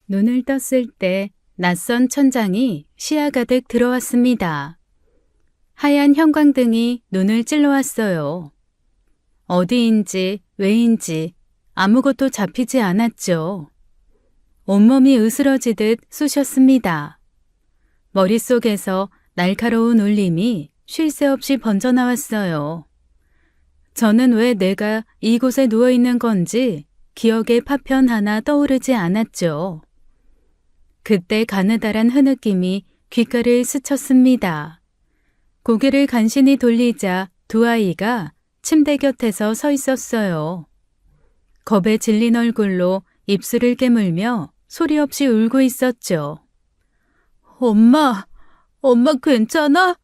눈을 떴을 때 낯선 천장이 시야 가득 들어왔습니다. 하얀 형광등이 눈을 찔러왔어요. 어디인지 왜인지 아무것도 잡히지 않았죠. 온몸이 으스러지듯 쑤셨습니다. 머릿속에서 날카로운 울림이 쉴 새 없이 번져나왔어요. 저는 왜 내가 이곳에 누워있는 건지 기억의 파편 하나 떠오르지 않았죠. 그때 가느다란 흐느낌이 귓가를 스쳤습니다. 고개를 간신히 돌리자 두 아이가 침대 곁에서 서 있었어요. 겁에 질린 얼굴로 입술을 깨물며 소리 없이 울고 있었죠. 엄마 괜찮아?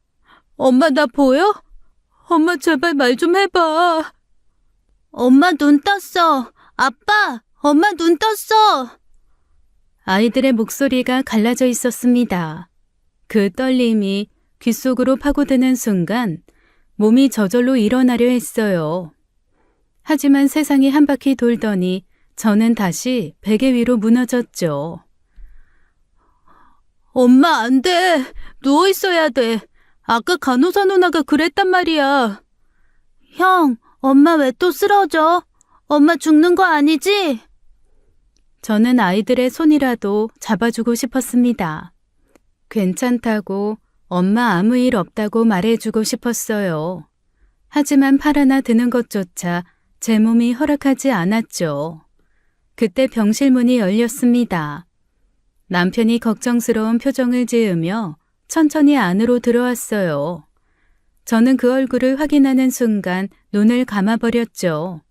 엄마 나 보여? 엄마 제발 말 좀 해봐. 엄마 눈 떴어. 아빠, 엄마 눈 떴어. 아이들의 목소리가 갈라져 있었습니다. 그 떨림이 귓속으로 파고드는 순간 몸이 저절로 일어나려 했어요. 하지만 세상이 한 바퀴 돌더니 저는 다시 베개 위로 무너졌죠. 엄마 안 돼. 누워 있어야 돼. 아까 간호사 누나가 그랬단 말이야. 형, 엄마 왜 또 쓰러져? 엄마 죽는 거 아니지? 저는 아이들의 손이라도 잡아주고 싶었습니다. 괜찮다고 엄마 아무 일 없다고 말해주고 싶었어요. 하지만 팔 하나 드는 것조차 제 몸이 허락하지 않았죠. 그때 병실 문이 열렸습니다. 남편이 걱정스러운 표정을 지으며 천천히 안으로 들어왔어요. 저는 그 얼굴을 확인하는 순간 눈을 감아버렸죠.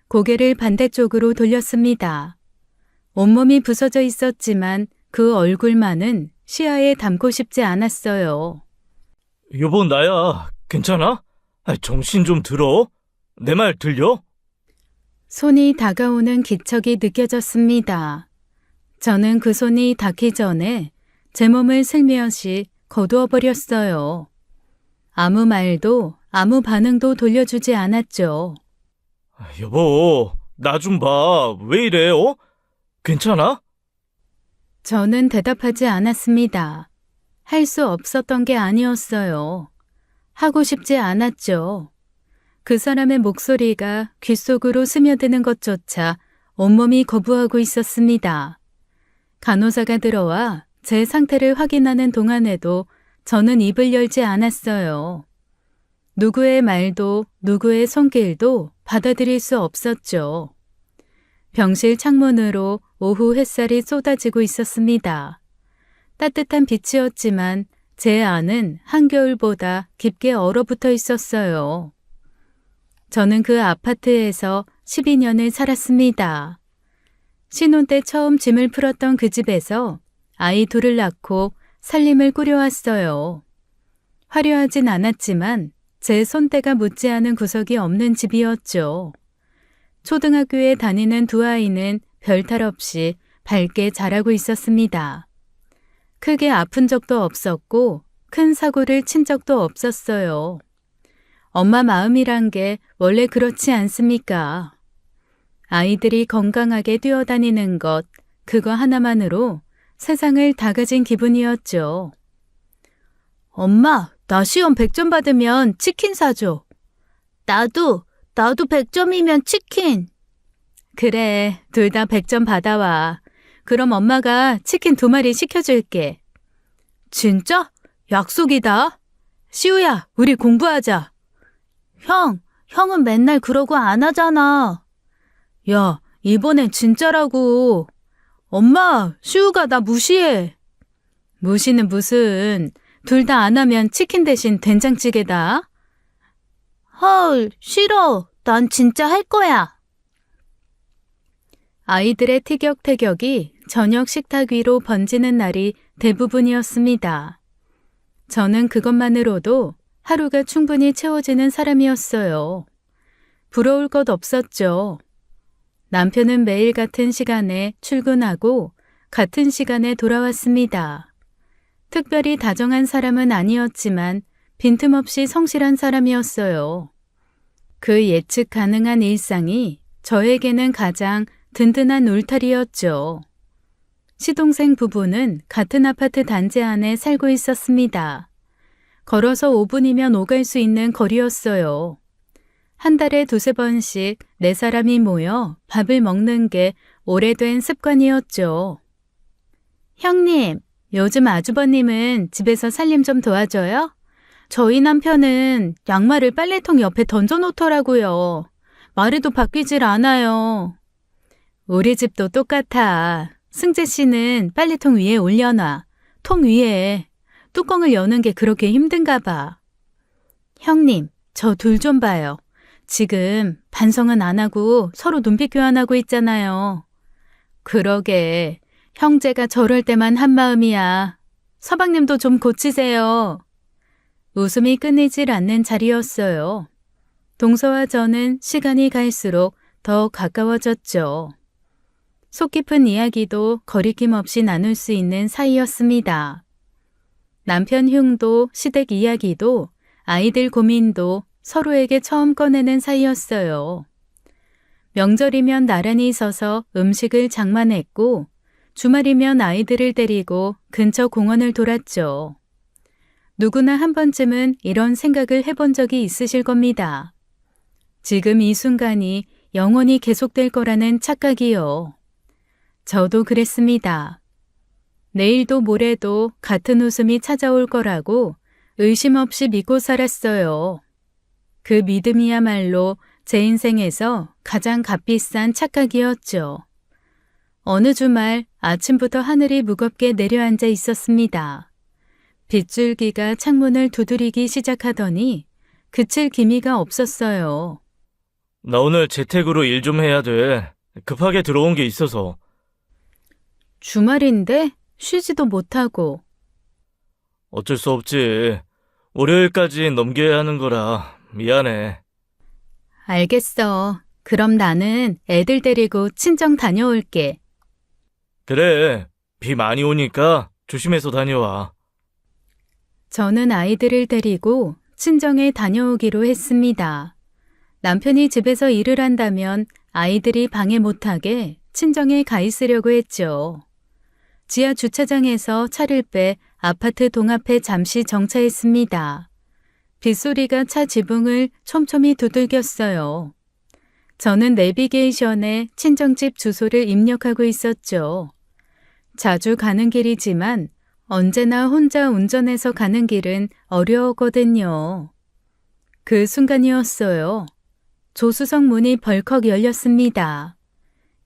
고개를 반대쪽으로 돌렸습니다. 온몸이 부서져 있었지만 그 얼굴만은 시야에 담고 싶지 않았어요. 여보, 나야. 괜찮아? 정신 좀 들어. 내 말 들려? 손이 다가오는 기척이 느껴졌습니다. 저는 그 손이 닿기 전에 제 몸을 슬며시 거두어 버렸어요. 아무 말도 아무 반응도 돌려주지 않았죠. 여보, 나 좀 봐. 왜 이래, 괜찮아? 저는 대답하지 않았습니다. 할 수 없었던 게 아니었어요. 하고 싶지 않았죠. 그 사람의 목소리가 귓속으로 스며드는 것조차 온몸이 거부하고 있었습니다. 간호사가 들어와 제 상태를 확인하는 동안에도 저는 입을 열지 않았어요. 누구의 말도 누구의 손길도 받아들일 수 없었죠. 병실 창문으로 오후 햇살이 쏟아지고 있었습니다. 따뜻한 빛이었지만 제 안은 한겨울보다 깊게 얼어붙어 있었어요. 저는 그 아파트에서 12년을 살았습니다. 신혼 때 처음 짐을 풀었던 그 집에서 아이 둘을 낳고 살림을 꾸려왔어요. 화려하진 않았지만 제 손때가 묻지 않은 구석이 없는 집이었죠. 초등학교에 다니는 두 아이는 별탈 없이 밝게 자라고 있었습니다. 크게 아픈 적도 없었고 큰 사고를 친 적도 없었어요. 엄마 마음이란 게 원래 그렇지 않습니까? 아이들이 건강하게 뛰어다니는 것, 그거 하나만으로 세상을 다 가진 기분이었죠. 엄마, 나 시험 100점 받으면 치킨 사줘. 나도 100점이면 치킨. 그래, 둘 다 100점 받아와. 그럼 엄마가 치킨 2마리 시켜줄게. 진짜? 약속이다. 시우야, 우리 공부하자. 형은 맨날 그러고 안 하잖아. 야, 이번엔 진짜라고. 엄마, 시우가 나 무시해. 무시는 무슨. 둘 다 안 하면 치킨 대신 된장찌개다. 헐, 싫어. 난 진짜 할 거야. 아이들의 티격태격이 저녁 식탁 위로 번지는 날이 대부분이었습니다. 저는 그것만으로도 하루가 충분히 채워지는 사람이었어요. 부러울 것 없었죠. 남편은 매일 같은 시간에 출근하고 같은 시간에 돌아왔습니다. 특별히 다정한 사람은 아니었지만 빈틈없이 성실한 사람이었어요. 그 예측 가능한 일상이 저에게는 가장 든든한 울타리였죠. 시동생 부부는 같은 아파트 단지 안에 살고 있었습니다. 걸어서 5분이면 오갈 수 있는 거리였어요. 한 달에 2~3번씩 4사람이 모여 밥을 먹는 게 오래된 습관이었죠. 형님, 요즘 아주버님은 집에서 살림 좀 도와줘요? 저희 남편은 양말을 빨래통 옆에 던져놓더라고요. 말해도 바뀌질 않아요. 우리 집도 똑같아. 승재 씨는 빨래통 위에 올려놔. 통 위에. 뚜껑을 여는 게 그렇게 힘든가 봐. 형님, 저 둘 좀 봐요. 지금 반성은 안 하고 서로 눈빛 교환하고 있잖아요. 그러게. 형제가 저럴 때만 한마음이야. 서방님도 좀 고치세요. 웃음이 끊이질 않는 자리였어요. 동서와 저는 시간이 갈수록 더 가까워졌죠. 속 깊은 이야기도 거리낌 없이 나눌 수 있는 사이였습니다. 남편 흉도 시댁 이야기도 아이들 고민도 서로에게 처음 꺼내는 사이였어요. 명절이면 나란히 서서 음식을 장만했고 주말이면 아이들을 데리고 근처 공원을 돌았죠. 누구나 한 번쯤은 이런 생각을 해본 적이 있으실 겁니다. 지금 이 순간이 영원히 계속될 거라는 착각이요. 저도 그랬습니다. 내일도 모레도 같은 웃음이 찾아올 거라고 의심 없이 믿고 살았어요. 그 믿음이야말로 제 인생에서 가장 값비싼 착각이었죠. 어느 주말 아침부터 하늘이 무겁게 내려앉아 있었습니다. 빗줄기가 창문을 두드리기 시작하더니 그칠 기미가 없었어요. 나 오늘 재택으로 일 좀 해야 돼. 급하게 들어온 게 있어서. 주말인데 쉬지도 못하고. 어쩔 수 없지. 월요일까지 넘겨야 하는 거라 미안해. 알겠어. 그럼 나는 애들 데리고 친정 다녀올게. 그래. 비 많이 오니까 조심해서 다녀와. 저는 아이들을 데리고 친정에 다녀오기로 했습니다. 남편이 집에서 일을 한다면 아이들이 방해 못하게 친정에 가 있으려고 했죠. 지하 주차장에서 차를 빼 아파트 동앞에 잠시 정차했습니다. 빗소리가 차 지붕을 촘촘히 두들겼어요. 저는 내비게이션에 친정집 주소를 입력하고 있었죠. 자주 가는 길이지만 언제나 혼자 운전해서 가는 길은 어려웠거든요. 그 순간이었어요. 조수석 문이 벌컥 열렸습니다.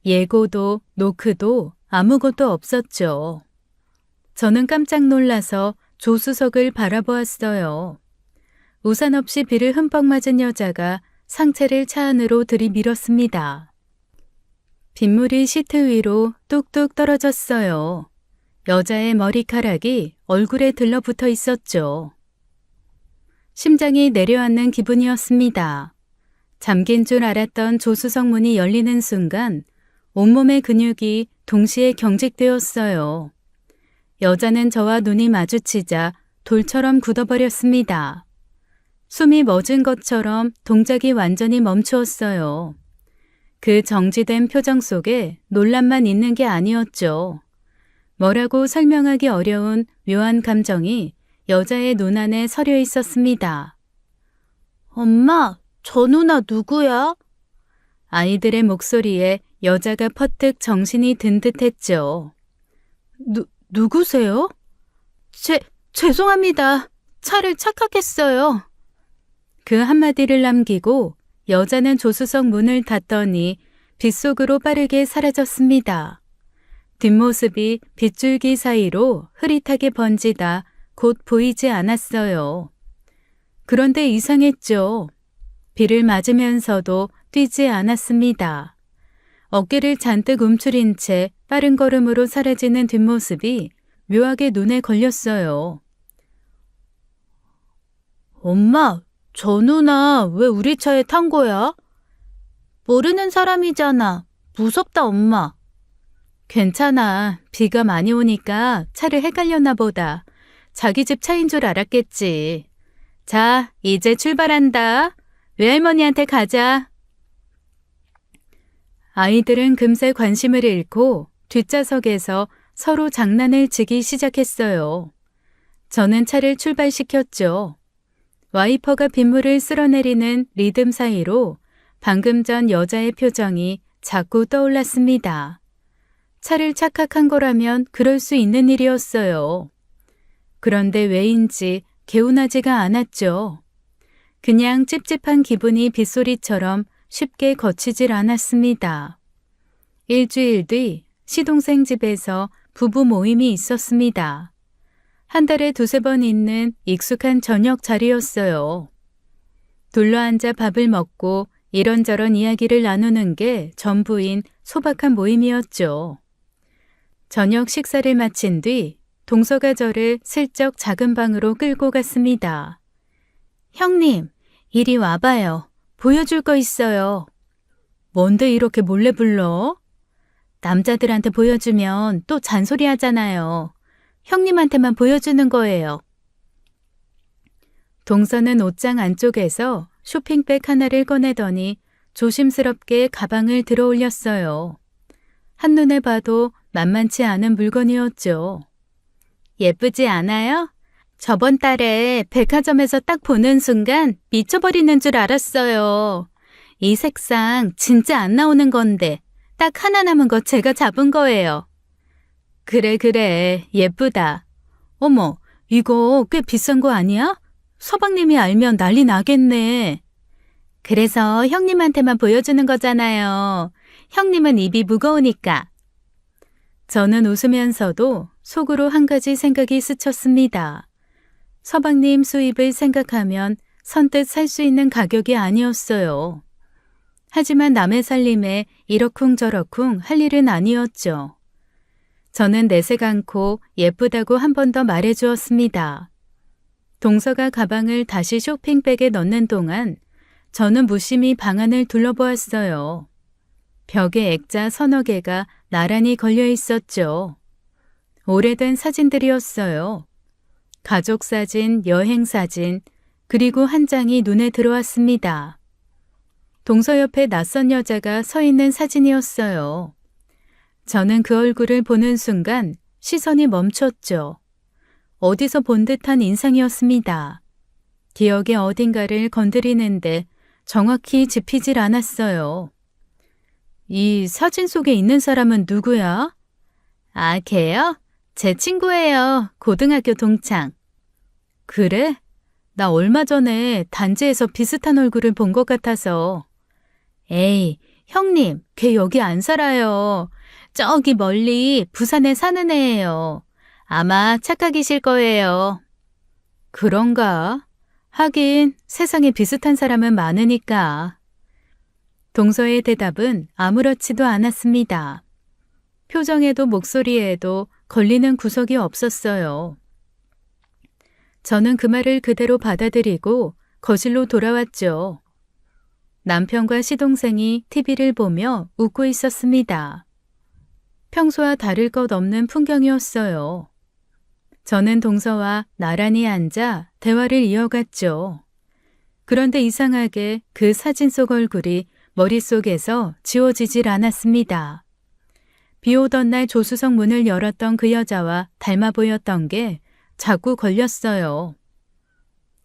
예고도 노크도 아무것도 없었죠. 저는 깜짝 놀라서 조수석을 바라보았어요. 우산 없이 비를 흠뻑 맞은 여자가 상체를 차 안으로 들이밀었습니다. 빗물이 시트 위로 뚝뚝 떨어졌어요. 여자의 머리카락이 얼굴에 들러붙어 있었죠. 심장이 내려앉는 기분이었습니다. 잠긴 줄 알았던 조수석 문이 열리는 순간 온몸의 근육이 동시에 경직되었어요. 여자는 저와 눈이 마주치자 돌처럼 굳어버렸습니다. 숨이 멎은 것처럼 동작이 완전히 멈추었어요. 그 정지된 표정 속에 놀람만 있는 게 아니었죠. 뭐라고 설명하기 어려운 묘한 감정이 여자의 눈 안에 서려 있었습니다. 엄마, 저 누나 누구야? 아이들의 목소리에 여자가 퍼뜩 정신이 든 듯했죠. 누구세요? 죄송합니다. 차를 착각했어요. 그 한마디를 남기고 여자는 조수석 문을 닫더니 빗속으로 빠르게 사라졌습니다. 뒷모습이 빗줄기 사이로 흐릿하게 번지다 곧 보이지 않았어요. 그런데 이상했죠. 비를 맞으면서도 뛰지 않았습니다. 어깨를 잔뜩 움츠린 채 빠른 걸음으로 사라지는 뒷모습이 묘하게 눈에 걸렸어요. 엄마, 저 누나 왜 우리 차에 탄 거야? 모르는 사람이잖아. 무섭다, 엄마. 괜찮아. 비가 많이 오니까 차를 헷갈렸나 보다. 자기 집 차인 줄 알았겠지. 자, 이제 출발한다. 외할머니한테 가자. 아이들은 금세 관심을 잃고 뒷좌석에서 서로 장난을 치기 시작했어요. 저는 차를 출발시켰죠. 와이퍼가 빗물을 쓸어내리는 리듬 사이로 방금 전 여자의 표정이 자꾸 떠올랐습니다. 차를 착각한 거라면 그럴 수 있는 일이었어요. 그런데 왜인지 개운하지가 않았죠. 그냥 찝찝한 기분이 빗소리처럼 쉽게 거치질 않았습니다. 일주일 뒤 시동생 집에서 부부 모임이 있었습니다. 한 달에 두세 번 있는 익숙한 저녁 자리였어요. 둘러앉아 밥을 먹고 이런저런 이야기를 나누는 게 전부인 소박한 모임이었죠. 저녁 식사를 마친 뒤 동서가 저를 슬쩍 작은 방으로 끌고 갔습니다. 형님, 이리 와봐요. 보여줄 거 있어요. 뭔데 이렇게 몰래 불러? 남자들한테 보여주면 또 잔소리 하잖아요. 형님한테만 보여주는 거예요. 동서는 옷장 안쪽에서 쇼핑백 하나를 꺼내더니 조심스럽게 가방을 들어 올렸어요. 한눈에 봐도 만만치 않은 물건이었죠. 예쁘지 않아요? 저번 달에 백화점에서 딱 보는 순간 미쳐버리는 줄 알았어요. 이 색상 진짜 안 나오는 건데 딱 하나 남은 거 제가 잡은 거예요. 그래, 예쁘다. 어머, 이거 꽤 비싼 거 아니야? 서방님이 알면 난리 나겠네. 그래서 형님한테만 보여주는 거잖아요. 형님은 입이 무거우니까. 저는 웃으면서도 속으로 한 가지 생각이 스쳤습니다. 서방님 수입을 생각하면 선뜻 살 수 있는 가격이 아니었어요. 하지만 남의 살림에 이러쿵저러쿵 할 일은 아니었죠. 저는 내색 않고 예쁘다고 한 번 더 말해주었습니다. 동서가 가방을 다시 쇼핑백에 넣는 동안 저는 무심히 방 안을 둘러보았어요. 벽에 액자 서너 개가 나란히 걸려 있었죠. 오래된 사진들이었어요. 가족 사진, 여행 사진, 그리고 한 장이 눈에 들어왔습니다. 동서 옆에 낯선 여자가 서 있는 사진이었어요. 저는 그 얼굴을 보는 순간 시선이 멈췄죠. 어디서 본 듯한 인상이었습니다. 기억의 어딘가를 건드리는데 정확히 짚이질 않았어요. 이 사진 속에 있는 사람은 누구야? 아, 걔요? 제 친구예요. 고등학교 동창. 그래? 나 얼마 전에 단지에서 비슷한 얼굴을 본 것 같아서. 에이, 형님, 걔 여기 안 살아요. 저기 멀리 부산에 사는 애예요. 아마 착각이실 거예요. 그런가? 하긴 세상에 비슷한 사람은 많으니까. 동서의 대답은 아무렇지도 않았습니다. 표정에도 목소리에도 걸리는 구석이 없었어요. 저는 그 말을 그대로 받아들이고 거실로 돌아왔죠. 남편과 시동생이 TV를 보며 웃고 있었습니다. 평소와 다를 것 없는 풍경이었어요. 저는 동서와 나란히 앉아 대화를 이어갔죠. 그런데 이상하게 그 사진 속 얼굴이 머릿속에서 지워지질 않았습니다. 비 오던 날 조수석 문을 열었던 그 여자와 닮아 보였던 게 자꾸 걸렸어요.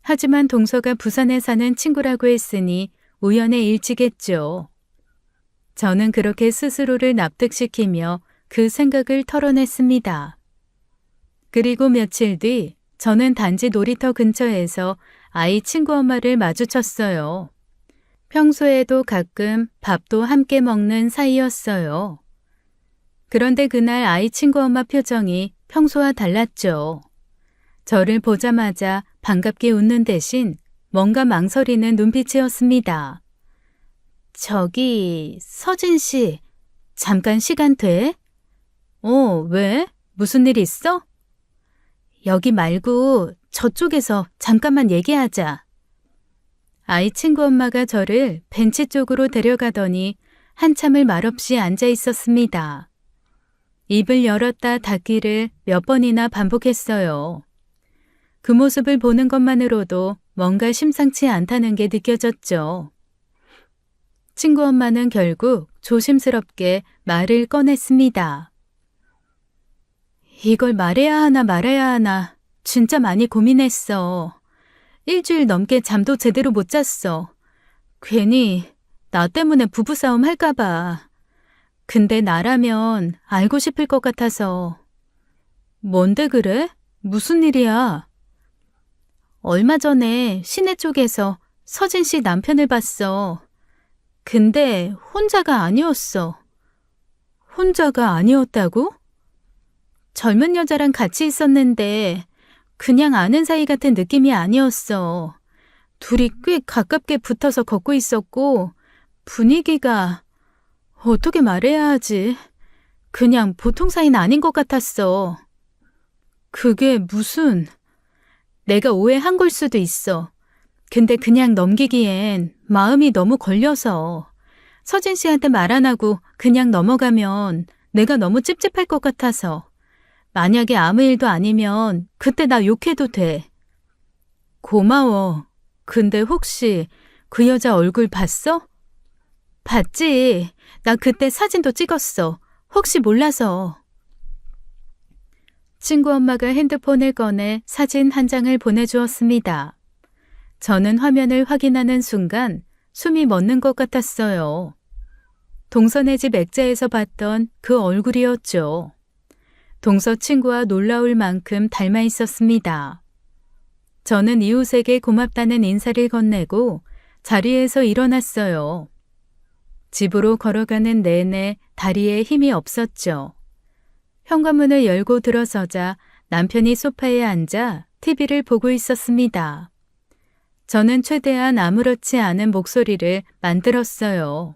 하지만 동서가 부산에 사는 친구라고 했으니 우연의 일치겠죠. 저는 그렇게 스스로를 납득시키며 그 생각을 털어냈습니다. 그리고 며칠 뒤 저는 단지 놀이터 근처에서 아이 친구 엄마를 마주쳤어요. 평소에도 가끔 밥도 함께 먹는 사이였어요. 그런데 그날 아이 친구 엄마 표정이 평소와 달랐죠. 저를 보자마자 반갑게 웃는 대신 뭔가 망설이는 눈빛이었습니다. 저기, 서진 씨, 잠깐 시간 돼? 왜? 무슨 일 있어? 여기 말고 저쪽에서 잠깐만 얘기하자. 아이 친구 엄마가 저를 벤치 쪽으로 데려가더니 한참을 말없이 앉아 있었습니다. 입을 열었다 닫기를 몇 번이나 반복했어요. 그 모습을 보는 것만으로도 뭔가 심상치 않다는 게 느껴졌죠. 친구 엄마는 결국 조심스럽게 말을 꺼냈습니다. 이걸 말해야 하나 말아야 하나 진짜 많이 고민했어. 일주일 넘게 잠도 제대로 못 잤어. 괜히 나 때문에 부부싸움 할까봐. 근데 나라면 알고 싶을 것 같아서. 뭔데 그래? 무슨 일이야? 얼마 전에 시내 쪽에서 서진 씨 남편을 봤어. 근데 혼자가 아니었어. 혼자가 아니었다고? 젊은 여자랑 같이 있었는데 그냥 아는 사이 같은 느낌이 아니었어. 둘이 꽤 가깝게 붙어서 걷고 있었고 분위기가 어떻게 말해야 하지? 그냥 보통 사이는 아닌 것 같았어. 그게 무슨... 내가 오해한 걸 수도 있어. 근데 그냥 넘기기엔 마음이 너무 걸려서. 서진 씨한테 말 안 하고 그냥 넘어가면 내가 너무 찝찝할 것 같아서. 만약에 아무 일도 아니면 그때 나 욕해도 돼. 고마워. 근데 혹시 그 여자 얼굴 봤어? 봤지. 나 그때 사진도 찍었어. 혹시 몰라서. 친구 엄마가 핸드폰을 꺼내 사진 한 장을 보내주었습니다. 저는 화면을 확인하는 순간 숨이 멎는 것 같았어요. 동서네 집 액자에서 봤던 그 얼굴이었죠. 동서 친구와 놀라울 만큼 닮아 있었습니다. 저는 이웃에게 고맙다는 인사를 건네고 자리에서 일어났어요. 집으로 걸어가는 내내 다리에 힘이 없었죠. 현관문을 열고 들어서자 남편이 소파에 앉아 TV를 보고 있었습니다. 저는 최대한 아무렇지 않은 목소리를 만들었어요.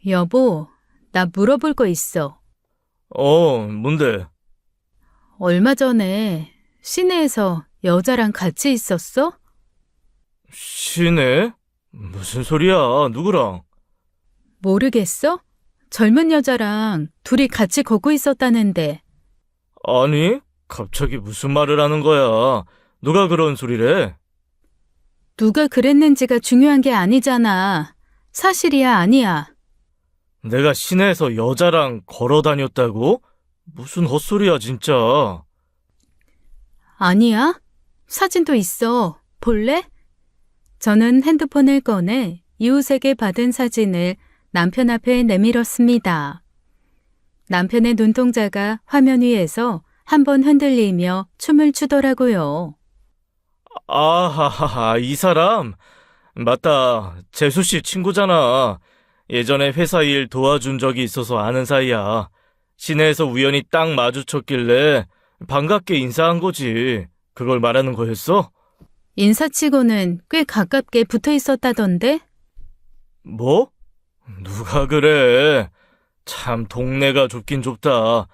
여보, 나 물어볼 거 있어. 뭔데? 얼마 전에 시내에서 여자랑 같이 있었어? 시내? 무슨 소리야? 누구랑? 모르겠어? 젊은 여자랑 둘이 같이 걷고 있었다는데. 아니, 갑자기 무슨 말을 하는 거야? 누가 그런 소리래? 누가 그랬는지가 중요한 게 아니잖아. 사실이야, 아니야. 내가 시내에서 여자랑 걸어 다녔다고? 무슨 헛소리야, 진짜. 아니야? 사진도 있어. 볼래? 저는 핸드폰을 꺼내 이웃에게 받은 사진을 남편 앞에 내밀었습니다. 남편의 눈동자가 화면 위에서 한번 흔들리며 춤을 추더라고요. 아하하하, 이 사람? 맞다. 재수 씨 친구잖아. 예전에 회사 일 도와준 적이 있어서 아는 사이야. 시내에서 우연히 딱 마주쳤길래 반갑게 인사한 거지. 그걸 말하는 거였어? 인사치고는 꽤 가깝게 붙어 있었다던데? 뭐? 누가 그래? 참 동네가 좁긴 좁다.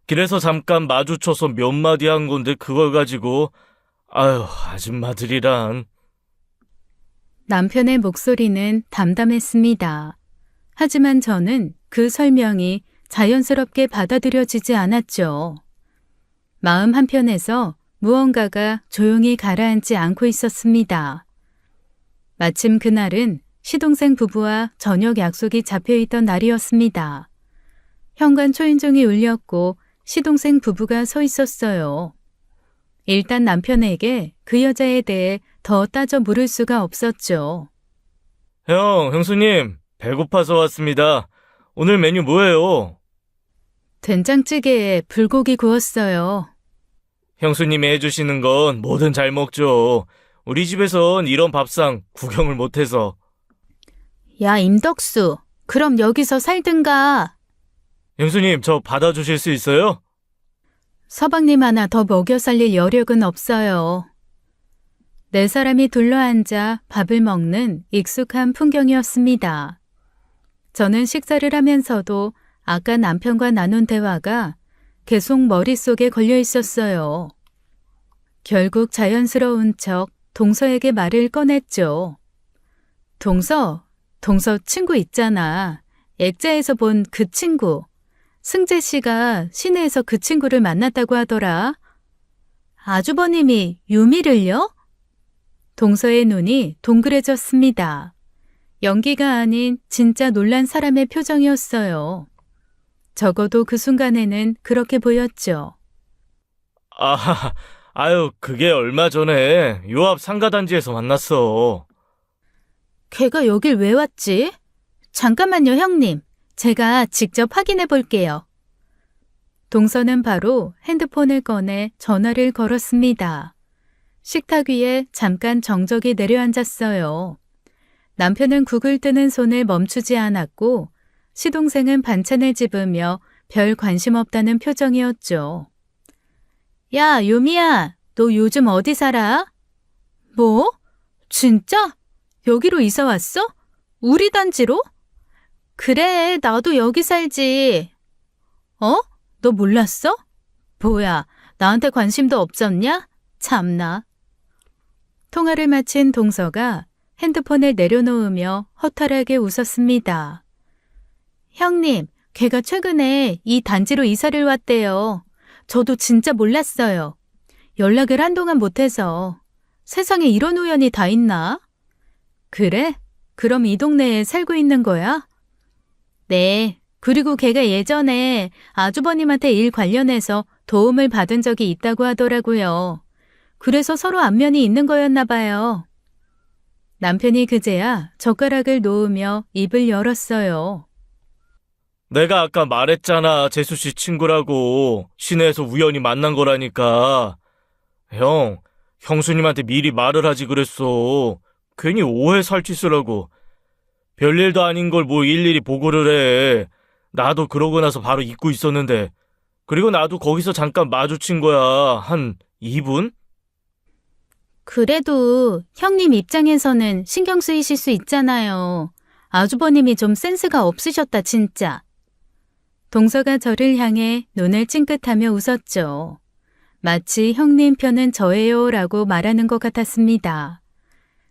길에서 잠깐 마주쳐서 몇 마디 한 건데 그걸 가지고 아유, 아줌마들이란. 남편의 목소리는 담담했습니다. 하지만 저는 그 설명이 자연스럽게 받아들여지지 않았죠. 마음 한편에서 무언가가 조용히 가라앉지 않고 있었습니다. 마침 그날은 시동생 부부와 저녁 약속이 잡혀있던 날이었습니다. 현관 초인종이 울렸고 시동생 부부가 서 있었어요. 일단 남편에게 그 여자에 대해 더 따져 물을 수가 없었죠. 형수님, 배고파서 왔습니다. 오늘 메뉴 뭐예요? 된장찌개에 불고기 구웠어요. 형수님이 해주시는 건 뭐든 잘 먹죠. 우리 집에선 이런 밥상 구경을 못해서. 야, 임덕수, 그럼 여기서 살든가. 형수님, 저 받아주실 수 있어요? 서방님 하나 더 먹여 살릴 여력은 없어요. 네 사람이 둘러앉아 밥을 먹는 익숙한 풍경이었습니다. 저는 식사를 하면서도 아까 남편과 나눈 대화가 계속 머릿속에 걸려 있었어요. 결국 자연스러운 척 동서에게 말을 꺼냈죠. 동서 친구 있잖아. 액자에서 본 그 친구. 승재 씨가 시내에서 그 친구를 만났다고 하더라. 아주버님이 유미를요? 동서의 눈이 동그래졌습니다. 연기가 아닌 진짜 놀란 사람의 표정이었어요. 적어도 그 순간에는 그렇게 보였죠. 아유, 그게 얼마 전에 요 앞 상가단지에서 만났어. 걔가 여길 왜 왔지? 잠깐만요, 형님. 제가 직접 확인해 볼게요. 동서는 바로 핸드폰을 꺼내 전화를 걸었습니다. 식탁 위에 잠깐 정적이 내려앉았어요. 남편은 국을 뜨는 손을 멈추지 않았고 시동생은 반찬을 집으며 별 관심 없다는 표정이었죠. 야, 유미야, 너 요즘 어디 살아? 뭐? 진짜? 여기로 이사 왔어? 우리 단지로? 그래, 나도 여기 살지. 어? 너 몰랐어? 뭐야, 나한테 관심도 없었냐? 참나. 통화를 마친 동서가 핸드폰을 내려놓으며 허탈하게 웃었습니다. 형님, 걔가 최근에 이 단지로 이사를 왔대요. 저도 진짜 몰랐어요. 연락을 한동안 못해서. 세상에 이런 우연이 다 있나? 그래? 그럼 이 동네에 살고 있는 거야? 네. 그리고 걔가 예전에 아주버님한테 일 관련해서 도움을 받은 적이 있다고 하더라고요. 그래서 서로 안면이 있는 거였나 봐요. 남편이 그제야 젓가락을 놓으며 입을 열었어요. 내가 아까 말했잖아, 재수 씨 친구라고. 시내에서 우연히 만난 거라니까. 형, 형수님한테 미리 말을 하지 그랬어. 괜히 오해 살 짓을 하고. 별일도 아닌 걸 뭐 일일이 보고를 해. 나도 그러고 나서 바로 잊고 있었는데. 그리고 나도 거기서 잠깐 마주친 거야. 한 2분? 그래도 형님 입장에서는 신경 쓰이실 수 있잖아요. 아주버님이 좀 센스가 없으셨다, 진짜. 동서가 저를 향해 눈을 찡긋하며 웃었죠. 마치 형님 편은 저예요 라고 말하는 것 같았습니다.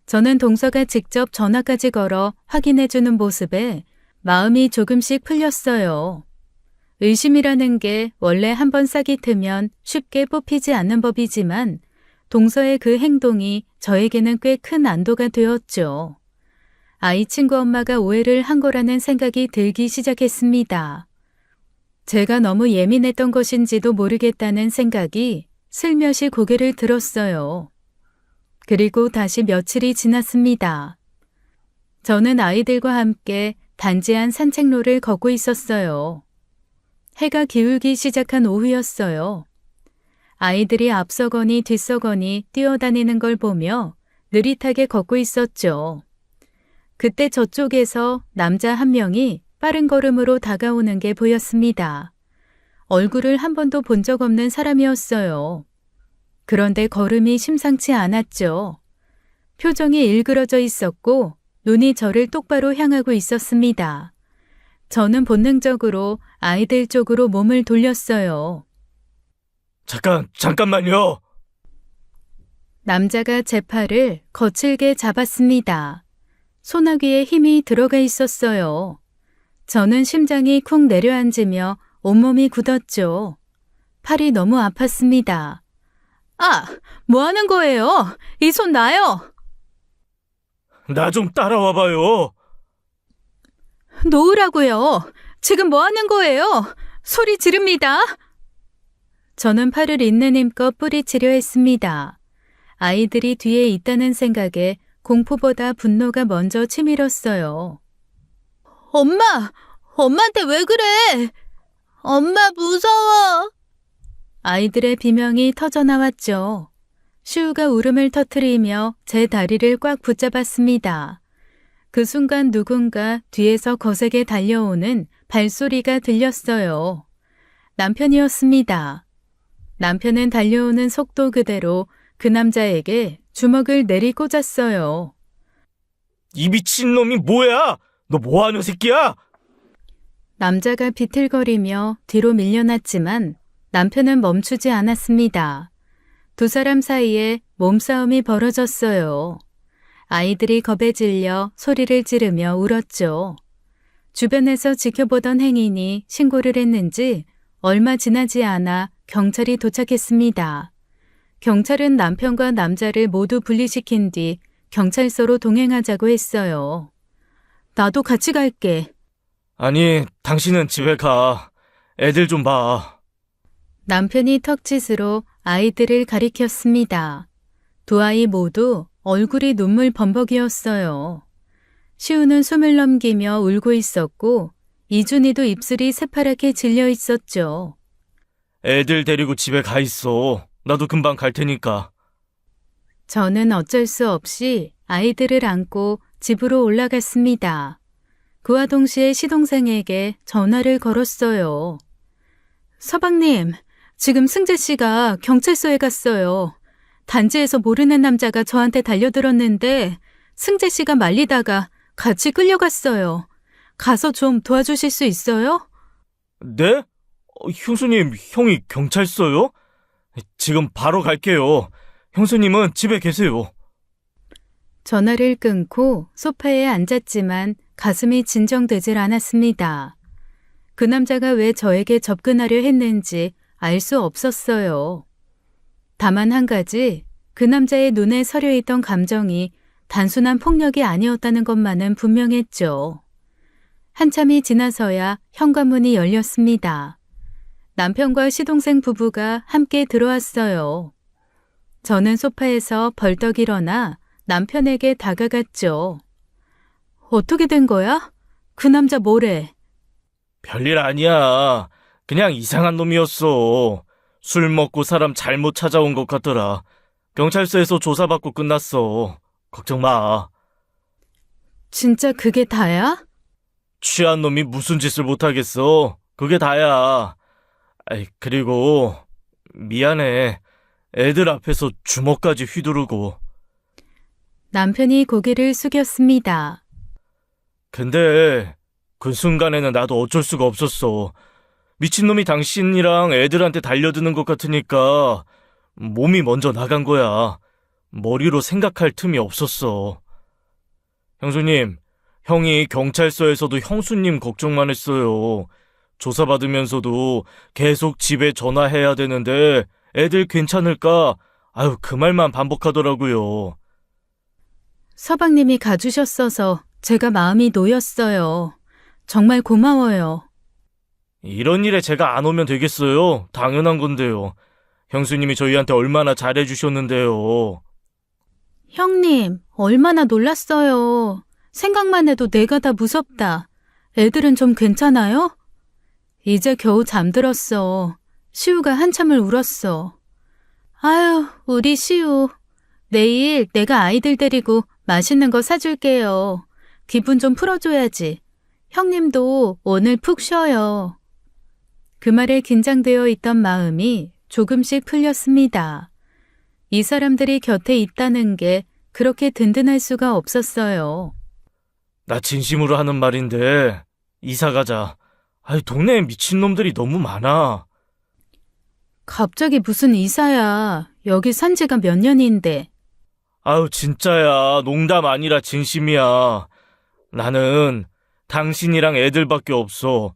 저는 동서가 직접 전화까지 걸어 확인해주는 모습에 마음이 조금씩 풀렸어요. 의심이라는 게 원래 한번 싹이 트면 쉽게 뽑히지 않는 법이지만 동서의 그 행동이 저에게는 꽤 큰 안도가 되었죠. 아이 친구 엄마가 오해를 한 거라는 생각이 들기 시작했습니다. 제가 너무 예민했던 것인지도 모르겠다는 생각이 슬며시 고개를 들었어요. 그리고 다시 며칠이 지났습니다. 저는 아이들과 함께 단지 안 산책로를 걷고 있었어요. 해가 기울기 시작한 오후였어요. 아이들이 앞서거니 뒤서거니 뛰어다니는 걸 보며 느릿하게 걷고 있었죠. 그때 저쪽에서 남자 한 명이 빠른 걸음으로 다가오는 게 보였습니다. 얼굴을 한 번도 본 적 없는 사람이었어요. 그런데 걸음이 심상치 않았죠. 표정이 일그러져 있었고 눈이 저를 똑바로 향하고 있었습니다. 저는 본능적으로 아이들 쪽으로 몸을 돌렸어요. 잠깐만요. 남자가 제 팔을 거칠게 잡았습니다. 소나귀에 힘이 들어가 있었어요. 저는 심장이 쿵 내려앉으며 온몸이 굳었죠. 팔이 너무 아팠습니다. 아, 뭐 하는 거예요? 이 손 놔요. 나 좀 따라와봐요. 놓으라고요. 지금 뭐 하는 거예요? 소리 지릅니다. 저는 팔을 있는 힘껏 뿌리치려 했습니다. 아이들이 뒤에 있다는 생각에 공포보다 분노가 먼저 치밀었어요. 엄마한테 왜 그래? 엄마 무서워. 아이들의 비명이 터져나왔죠. 슈우가 울음을 터뜨리며 제 다리를 꽉 붙잡았습니다. 그 순간 누군가 뒤에서 거세게 달려오는 발소리가 들렸어요. 남편이었습니다. 남편은 달려오는 속도 그대로 그 남자에게 주먹을 내리꽂았어요. 이 미친놈이 뭐야? 너 뭐하는 새끼야? 남자가 비틀거리며 뒤로 밀려났지만 남편은 멈추지 않았습니다. 두 사람 사이에 몸싸움이 벌어졌어요. 아이들이 겁에 질려 소리를 지르며 울었죠. 주변에서 지켜보던 행인이 신고를 했는지 얼마 지나지 않아 경찰이 도착했습니다. 경찰은 남편과 남자를 모두 분리시킨 뒤 경찰서로 동행하자고 했어요. 나도 같이 갈게. 아니, 당신은 집에 가. 애들 좀 봐. 남편이 턱짓으로 아이들을 가리켰습니다. 두 아이 모두 얼굴이 눈물 범벅이었어요. 시우는 숨을 넘기며 울고 있었고 이준이도 입술이 새파랗게 질려 있었죠. 애들 데리고 집에 가 있어. 나도 금방 갈 테니까. 저는 어쩔 수 없이 아이들을 안고 집으로 올라갔습니다. 그와 동시에 시동생에게 전화를 걸었어요. 서방님, 지금 승재 씨가 경찰서에 갔어요. 단지에서 모르는 남자가 저한테 달려들었는데 승재 씨가 말리다가 같이 끌려갔어요. 가서 좀 도와주실 수 있어요? 네? 형수님, 형이 경찰서요? 지금 바로 갈게요. 형수님은 집에 계세요. 전화를 끊고 소파에 앉았지만 가슴이 진정되질 않았습니다. 그 남자가 왜 저에게 접근하려 했는지 알 수 없었어요. 다만 한 가지, 그 남자의 눈에 서려 있던 감정이 단순한 폭력이 아니었다는 것만은 분명했죠. 한참이 지나서야 현관문이 열렸습니다. 남편과 시동생 부부가 함께 들어왔어요. 저는 소파에서 벌떡 일어나 남편에게 다가갔죠. 어떻게 된 거야? 그 남자 뭐래? 별일 아니야. 그냥 이상한 놈이었어. 술 먹고 사람 잘못 찾아온 것 같더라. 경찰서에서 조사받고 끝났어. 걱정 마. 진짜 그게 다야? 취한 놈이 무슨 짓을 못하겠어. 그게 다야. 그리고 미안해. 애들 앞에서 주먹까지 휘두르고. 남편이 고개를 숙였습니다. 근데 그 순간에는 나도 어쩔 수가 없었어. 미친놈이 당신이랑 애들한테 달려드는 것 같으니까 몸이 먼저 나간 거야. 머리로 생각할 틈이 없었어. 형수님, 형이 경찰서에서도 형수님 걱정만 했어요. 조사받으면서도 계속 집에 전화해야 되는데 애들 괜찮을까? 그 말만 반복하더라고요. 서방님이 가주셨어서 제가 마음이 놓였어요. 정말 고마워요. 이런 일에 제가 안 오면 되겠어요? 당연한 건데요. 형수님이 저희한테 얼마나 잘해주셨는데요. 형님, 얼마나 놀랐어요. 생각만 해도 내가 다 무섭다. 애들은 좀 괜찮아요? 이제 겨우 잠들었어. 시우가 한참을 울었어. 아유, 우리 시우. 내일 내가 아이들 데리고 맛있는 거 사줄게요. 기분 좀 풀어줘야지. 형님도 오늘 푹 쉬어요. 그 말에 긴장되어 있던 마음이 조금씩 풀렸습니다. 이 사람들이 곁에 있다는 게 그렇게 든든할 수가 없었어요. 나 진심으로 하는 말인데 이사 가자. 동네에 미친놈들이 너무 많아. 갑자기 무슨 이사야. 여기 산 지가 몇 년인데. 진짜야. 농담 아니라 진심이야. 나는 당신이랑 애들밖에 없어.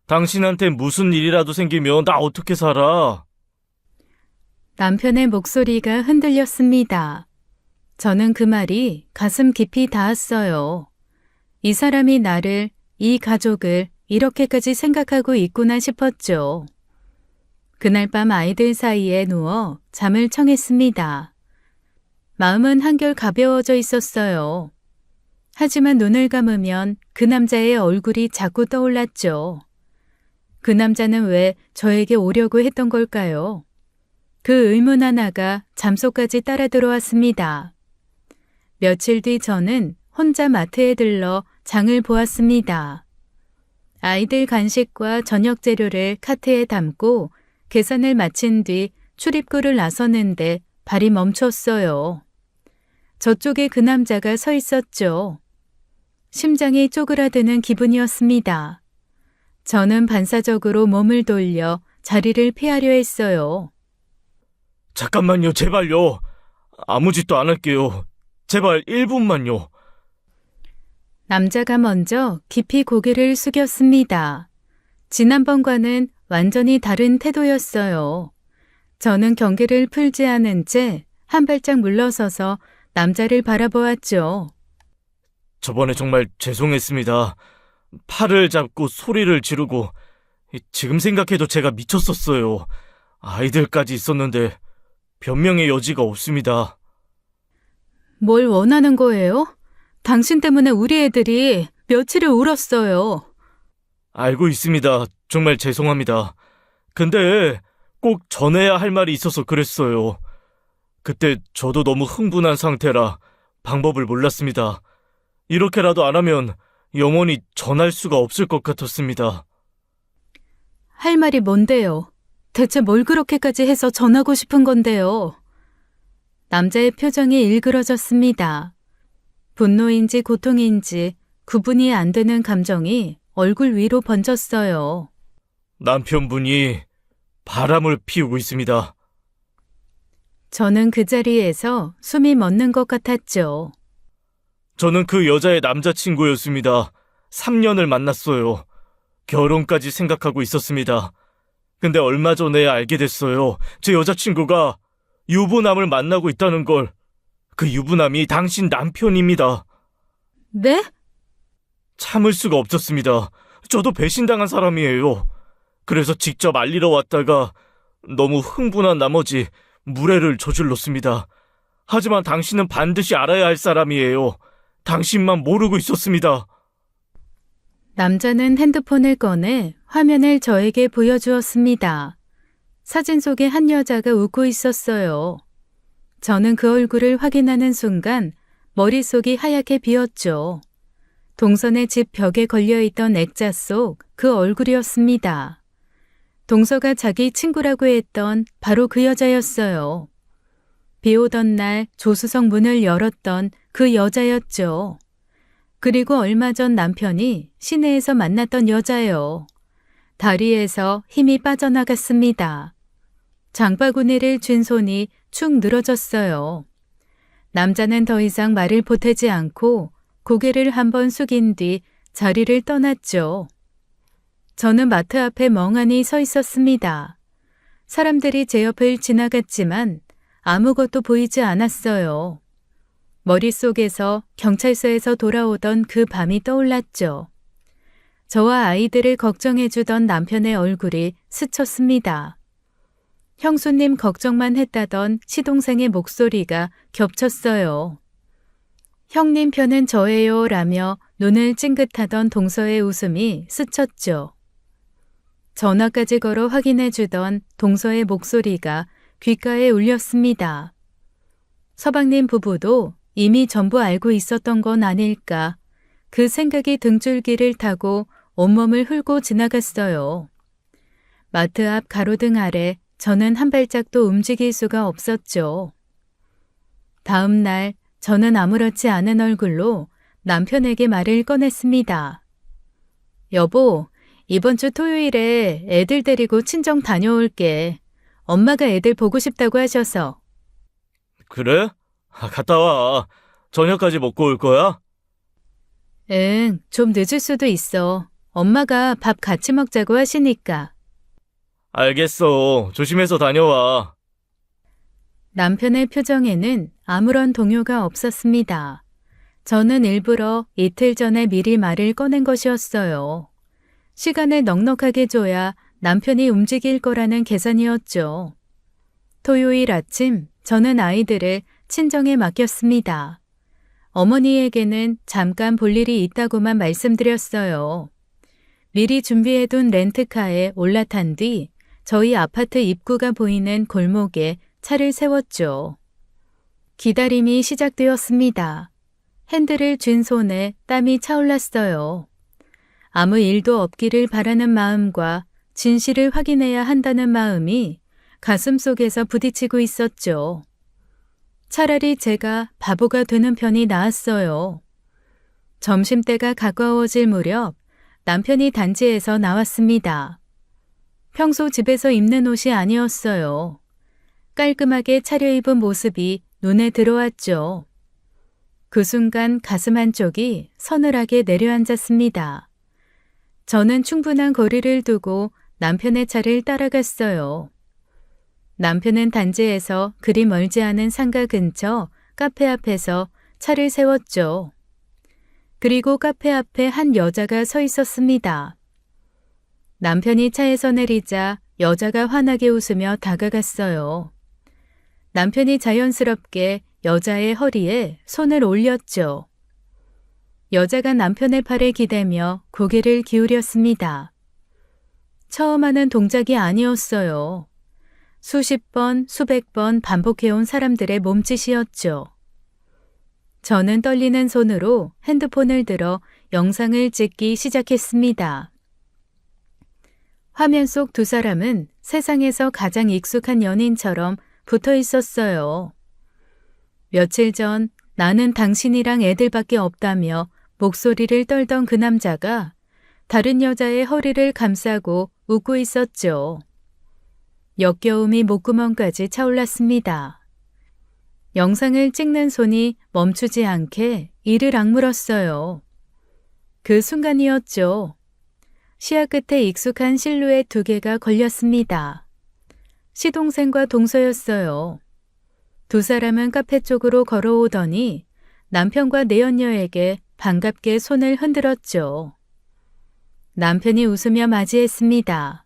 당신한테 무슨 일이라도 생기면 나 어떻게 살아? 남편의 목소리가 흔들렸습니다. 저는 그 말이 가슴 깊이 닿았어요. 이 사람이 나를, 이 가족을 이렇게까지 생각하고 있구나 싶었죠. 그날 밤 아이들 사이에 누워 잠을 청했습니다. 마음은 한결 가벼워져 있었어요. 하지만 눈을 감으면 그 남자의 얼굴이 자꾸 떠올랐죠. 그 남자는 왜 저에게 오려고 했던 걸까요? 그 의문 하나가 잠속까지 따라 들어왔습니다. 며칠 뒤 저는 혼자 마트에 들러 장을 보았습니다. 아이들 간식과 저녁 재료를 카트에 담고 계산을 마친 뒤 출입구를 나서는데 발이 멈췄어요. 저쪽에 그 남자가 서 있었죠. 심장이 쪼그라드는 기분이었습니다. 저는 반사적으로 몸을 돌려 자리를 피하려 했어요. 잠깐만요, 제발요. 아무 짓도 안 할게요. 제발 1분만요. 남자가 먼저 깊이 고개를 숙였습니다. 지난번과는 완전히 다른 태도였어요. 저는 경계를 풀지 않은 채 한 발짝 물러서서 남자를 바라보았죠. 저번에 정말 죄송했습니다. 팔을 잡고 소리를 지르고 지금 생각해도 제가 미쳤었어요. 아이들까지 있었는데 변명의 여지가 없습니다. 뭘 원하는 거예요? 당신 때문에 우리 애들이 며칠을 울었어요. 알고 있습니다. 정말 죄송합니다. 근데 꼭 전해야 할 말이 있어서 그랬어요. 그때 저도 너무 흥분한 상태라 방법을 몰랐습니다. 이렇게라도 안 하면 영원히 전할 수가 없을 것 같았습니다. 할 말이 뭔데요? 대체 뭘 그렇게까지 해서 전하고 싶은 건데요? 남자의 표정이 일그러졌습니다. 분노인지 고통인지 구분이 안 되는 감정이 얼굴 위로 번졌어요. 남편분이 바람을 피우고 있습니다. 저는 그 자리에서 숨이 멎는 것 같았죠. 저는 그 여자의 남자친구였습니다. 3년을 만났어요. 결혼까지 생각하고 있었습니다. 근데 얼마 전에 알게 됐어요. 제 여자친구가 유부남을 만나고 있다는 걸. 그 유부남이 당신 남편입니다. 네? 참을 수가 없었습니다. 저도 배신당한 사람이에요. 그래서 직접 알리러 왔다가 너무 흥분한 나머지 무례를 저질렀습니다. 하지만 당신은 반드시 알아야 할 사람이에요. 당신만 모르고 있었습니다. 남자는 핸드폰을 꺼내 화면을 저에게 보여주었습니다. 사진 속에 한 여자가 웃고 있었어요. 저는 그 얼굴을 확인하는 순간 머릿속이 하얗게 비었죠. 동선의 집 벽에 걸려있던 액자 속 그 얼굴이었습니다. 동서가 자기 친구라고 했던 바로 그 여자였어요. 비 오던 날 조수석 문을 열었던 그 여자였죠. 그리고 얼마 전 남편이 시내에서 만났던 여자예요. 다리에서 힘이 빠져나갔습니다. 장바구니를 쥔 손이 축 늘어졌어요. 남자는 더 이상 말을 보태지 않고 고개를 한번 숙인 뒤 자리를 떠났죠. 저는 마트 앞에 멍하니 서 있었습니다. 사람들이 제 옆을 지나갔지만 아무것도 보이지 않았어요. 머릿속에서 경찰서에서 돌아오던 그 밤이 떠올랐죠. 저와 아이들을 걱정해주던 남편의 얼굴이 스쳤습니다. 형수님 걱정만 했다던 시동생의 목소리가 겹쳤어요. 형님 편은 저예요 라며 눈을 찡긋하던 동서의 웃음이 스쳤죠. 전화까지 걸어 확인해주던 동서의 목소리가 귓가에 울렸습니다. 서방님 부부도 이미 전부 알고 있었던 건 아닐까. 그 생각이 등줄기를 타고 온몸을 훑고 지나갔어요. 마트 앞 가로등 아래 저는 한 발짝도 움직일 수가 없었죠. 다음 날 저는 아무렇지 않은 얼굴로 남편에게 말을 꺼냈습니다. 여보, 이번 주 토요일에 애들 데리고 친정 다녀올게. 엄마가 애들 보고 싶다고 하셔서. 그래? 갔다 와. 저녁까지 먹고 올 거야? 응, 좀 늦을 수도 있어. 엄마가 밥 같이 먹자고 하시니까. 알겠어. 조심해서 다녀와. 남편의 표정에는 아무런 동요가 없었습니다. 저는 일부러 이틀 전에 미리 말을 꺼낸 것이었어요. 시간을 넉넉하게 줘야 남편이 움직일 거라는 계산이었죠. 토요일 아침 저는 아이들을 친정에 맡겼습니다. 어머니에게는 잠깐 볼 일이 있다고만 말씀드렸어요. 미리 준비해둔 렌트카에 올라탄 뒤 저희 아파트 입구가 보이는 골목에 차를 세웠죠. 기다림이 시작되었습니다. 핸들을 쥔 손에 땀이 차올랐어요. 아무 일도 없기를 바라는 마음과 진실을 확인해야 한다는 마음이 가슴속에서 부딪히고 있었죠. 차라리 제가 바보가 되는 편이 나았어요. 점심때가 가까워질 무렵 남편이 단지에서 나왔습니다. 평소 집에서 입는 옷이 아니었어요. 깔끔하게 차려입은 모습이 눈에 들어왔죠. 그 순간 가슴 한쪽이 서늘하게 내려앉았습니다. 저는 충분한 거리를 두고 남편의 차를 따라갔어요. 남편은 단지에서 그리 멀지 않은 상가 근처 카페 앞에서 차를 세웠죠. 그리고 카페 앞에 한 여자가 서 있었습니다. 남편이 차에서 내리자 여자가 환하게 웃으며 다가갔어요. 남편이 자연스럽게 여자의 허리에 손을 올렸죠. 여자가 남편의 팔에 기대며 고개를 기울였습니다. 처음 하는 동작이 아니었어요. 수십 번, 수백 번 반복해온 사람들의 몸짓이었죠. 저는 떨리는 손으로 핸드폰을 들어 영상을 찍기 시작했습니다. 화면 속 두 사람은 세상에서 가장 익숙한 연인처럼 붙어 있었어요. 며칠 전 나는 당신이랑 애들밖에 없다며 목소리를 떨던 그 남자가 다른 여자의 허리를 감싸고 웃고 있었죠. 역겨움이 목구멍까지 차올랐습니다. 영상을 찍는 손이 멈추지 않게 이를 악물었어요. 그 순간이었죠. 시야 끝에 익숙한 실루엣 두 개가 걸렸습니다. 시동생과 동서였어요. 두 사람은 카페 쪽으로 걸어오더니 남편과 내연녀에게 반갑게 손을 흔들었죠. 남편이 웃으며 맞이했습니다.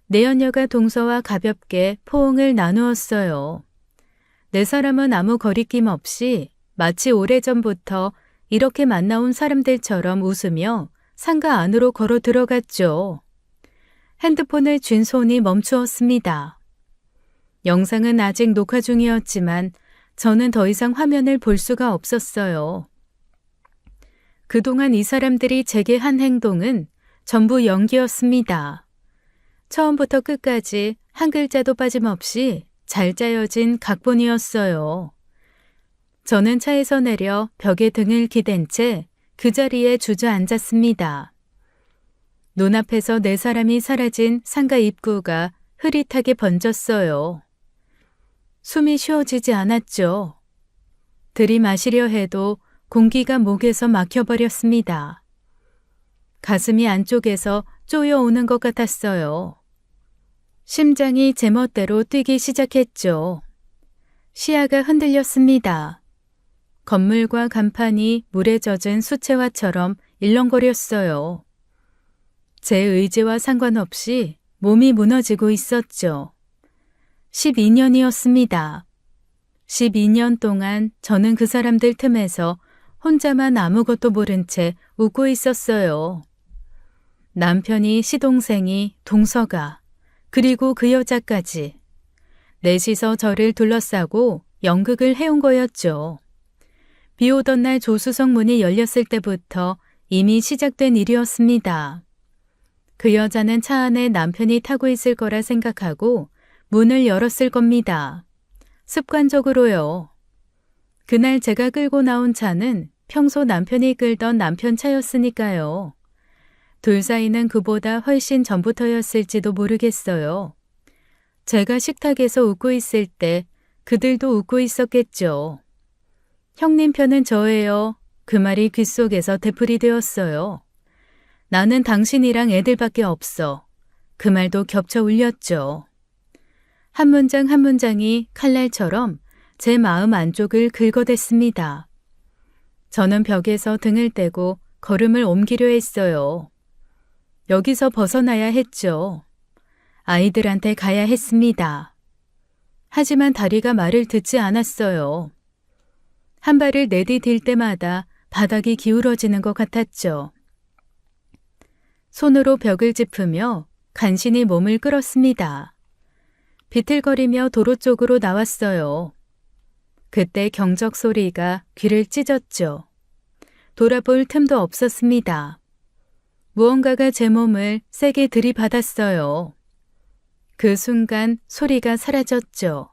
내연녀가 동서와 가볍게 포옹을 나누었어요. 네 사람은 아무 거리낌 없이 마치 오래전부터 이렇게 만나온 사람들처럼 웃으며 상가 안으로 걸어 들어갔죠. 핸드폰을 쥔 손이 멈추었습니다. 영상은 아직 녹화 중이었지만 저는 더 이상 화면을 볼 수가 없었어요. 그동안 이 사람들이 제게 한 행동은 전부 연기였습니다. 처음부터 끝까지 한 글자도 빠짐없이 잘 짜여진 각본이었어요. 저는 차에서 내려 벽에 등을 기댄 채 그 자리에 주저앉았습니다. 눈앞에서 네 사람이 사라진 상가 입구가 흐릿하게 번졌어요. 숨이 쉬어지지 않았죠. 들이마시려 해도 공기가 목에서 막혀버렸습니다. 가슴이 안쪽에서 쪼여오는 것 같았어요. 심장이 제멋대로 뛰기 시작했죠. 시야가 흔들렸습니다. 건물과 간판이 물에 젖은 수채화처럼 일렁거렸어요. 제 의지와 상관없이 몸이 무너지고 있었죠. 12년이었습니다. 12년 동안 저는 그 사람들 틈에서 혼자만 아무것도 모른 채 웃고 있었어요. 남편이, 시동생이, 동서가, 그리고 그 여자까지. 넷이서 저를 둘러싸고 연극을 해온 거였죠. 비 오던 날 조수석 문이 열렸을 때부터 이미 시작된 일이었습니다. 그 여자는 차 안에 남편이 타고 있을 거라 생각하고 문을 열었을 겁니다. 습관적으로요. 그날 제가 끌고 나온 차는 평소 남편이 끌던 남편 차였으니까요. 둘 사이는 그보다 훨씬 전부터였을지도 모르겠어요. 제가 식탁에서 웃고 있을 때 그들도 웃고 있었겠죠. 형님 편은 저예요. 그 말이 귓속에서 되풀이되었어요. 나는 당신이랑 애들밖에 없어. 그 말도 겹쳐 울렸죠. 한 문장 한 문장이 칼날처럼 제 마음 안쪽을 긁어댔습니다. 저는 벽에서 등을 떼고 걸음을 옮기려 했어요. 여기서 벗어나야 했죠. 아이들한테 가야 했습니다. 하지만 다리가 말을 듣지 않았어요. 한 발을 내디딜 때마다 바닥이 기울어지는 것 같았죠. 손으로 벽을 짚으며 간신히 몸을 끌었습니다. 비틀거리며 도로 쪽으로 나왔어요. 그때 경적 소리가 귀를 찢었죠. 돌아볼 틈도 없었습니다. 무언가가 제 몸을 세게 들이받았어요. 그 순간 소리가 사라졌죠.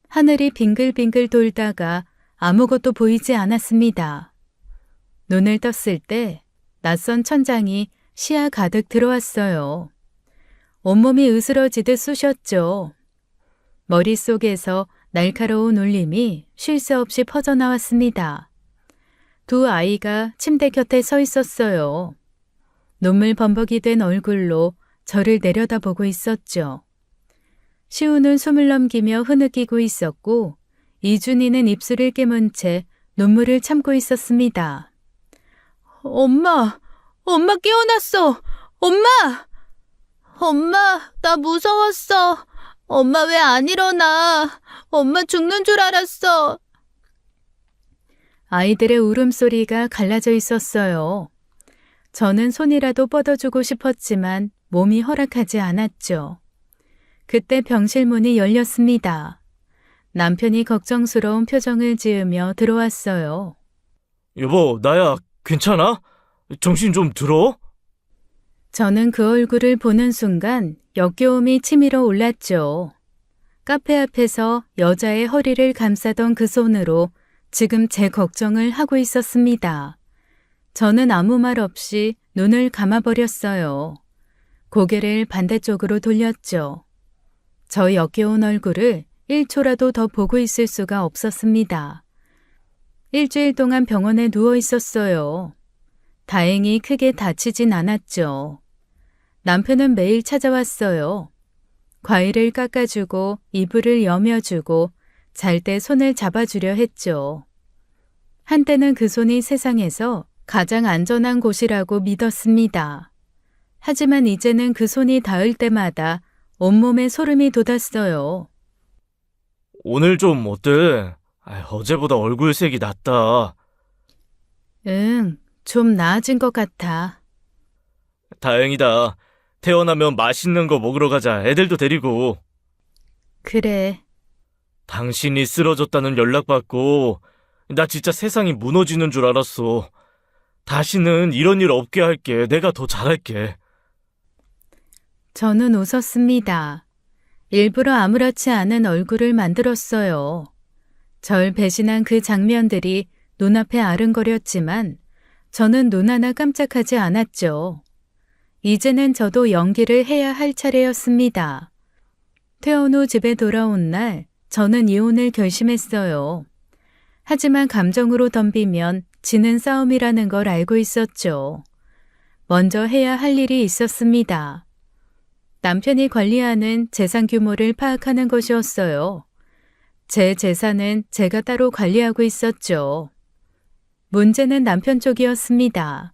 하늘이 빙글빙글 돌다가 아무것도 보이지 않았습니다. 눈을 떴을 때 낯선 천장이 시야 가득 들어왔어요. 온몸이 으스러지듯 쑤셨죠. 머릿속에서 날카로운 울림이 쉴 새 없이 퍼져나왔습니다. 두 아이가 침대 곁에 서 있었어요. 눈물 범벅이 된 얼굴로 저를 내려다보고 있었죠. 시우는 숨을 넘기며 흐느끼고 있었고 이준이는 입술을 깨문 채 눈물을 참고 있었습니다. 엄마 깨어났어! 엄마! 엄마, 나 무서웠어. 엄마 왜 안 일어나? 엄마 죽는 줄 알았어. 아이들의 울음소리가 갈라져 있었어요. 저는 손이라도 뻗어주고 싶었지만 몸이 허락하지 않았죠. 그때 병실 문이 열렸습니다. 남편이 걱정스러운 표정을 지으며 들어왔어요. 여보, 나야, 괜찮아? 정신 좀 들어? 저는 그 얼굴을 보는 순간 역겨움이 치밀어 올랐죠. 카페 앞에서 여자의 허리를 감싸던 그 손으로 지금 제 걱정을 하고 있었습니다. 저는 아무 말 없이 눈을 감아버렸어요. 고개를 반대쪽으로 돌렸죠. 저 역겨운 얼굴을 1초라도 더 보고 있을 수가 없었습니다. 일주일 동안 병원에 누워 있었어요. 다행히 크게 다치진 않았죠. 남편은 매일 찾아왔어요. 과일을 깎아주고 이불을 여며주고 잘 때 손을 잡아주려 했죠. 한때는 그 손이 세상에서 가장 안전한 곳이라고 믿었습니다. 하지만 이제는 그 손이 닿을 때마다 온몸에 소름이 돋았어요. 오늘 좀 어때? 어제보다 얼굴색이 낫다. 응, 좀 나아진 것 같아. 다행이다. 태어나면 맛있는 거 먹으러 가자. 애들도 데리고. 그래, 당신이 쓰러졌다는 연락 받고 나 진짜 세상이 무너지는 줄 알았어. 다시는 이런 일 없게 할게. 내가 더 잘할게. 저는 웃었습니다. 일부러 아무렇지 않은 얼굴을 만들었어요. 절 배신한 그 장면들이 눈앞에 아른거렸지만 저는 눈 하나 깜짝하지 않았죠. 이제는 저도 연기를 해야 할 차례였습니다. 퇴원 후 집에 돌아온 날 저는 이혼을 결심했어요. 하지만 감정으로 덤비면 지는 싸움이라는 걸 알고 있었죠. 먼저 해야 할 일이 있었습니다. 남편이 관리하는 재산 규모를 파악하는 것이었어요. 제 재산은 제가 따로 관리하고 있었죠. 문제는 남편 쪽이었습니다.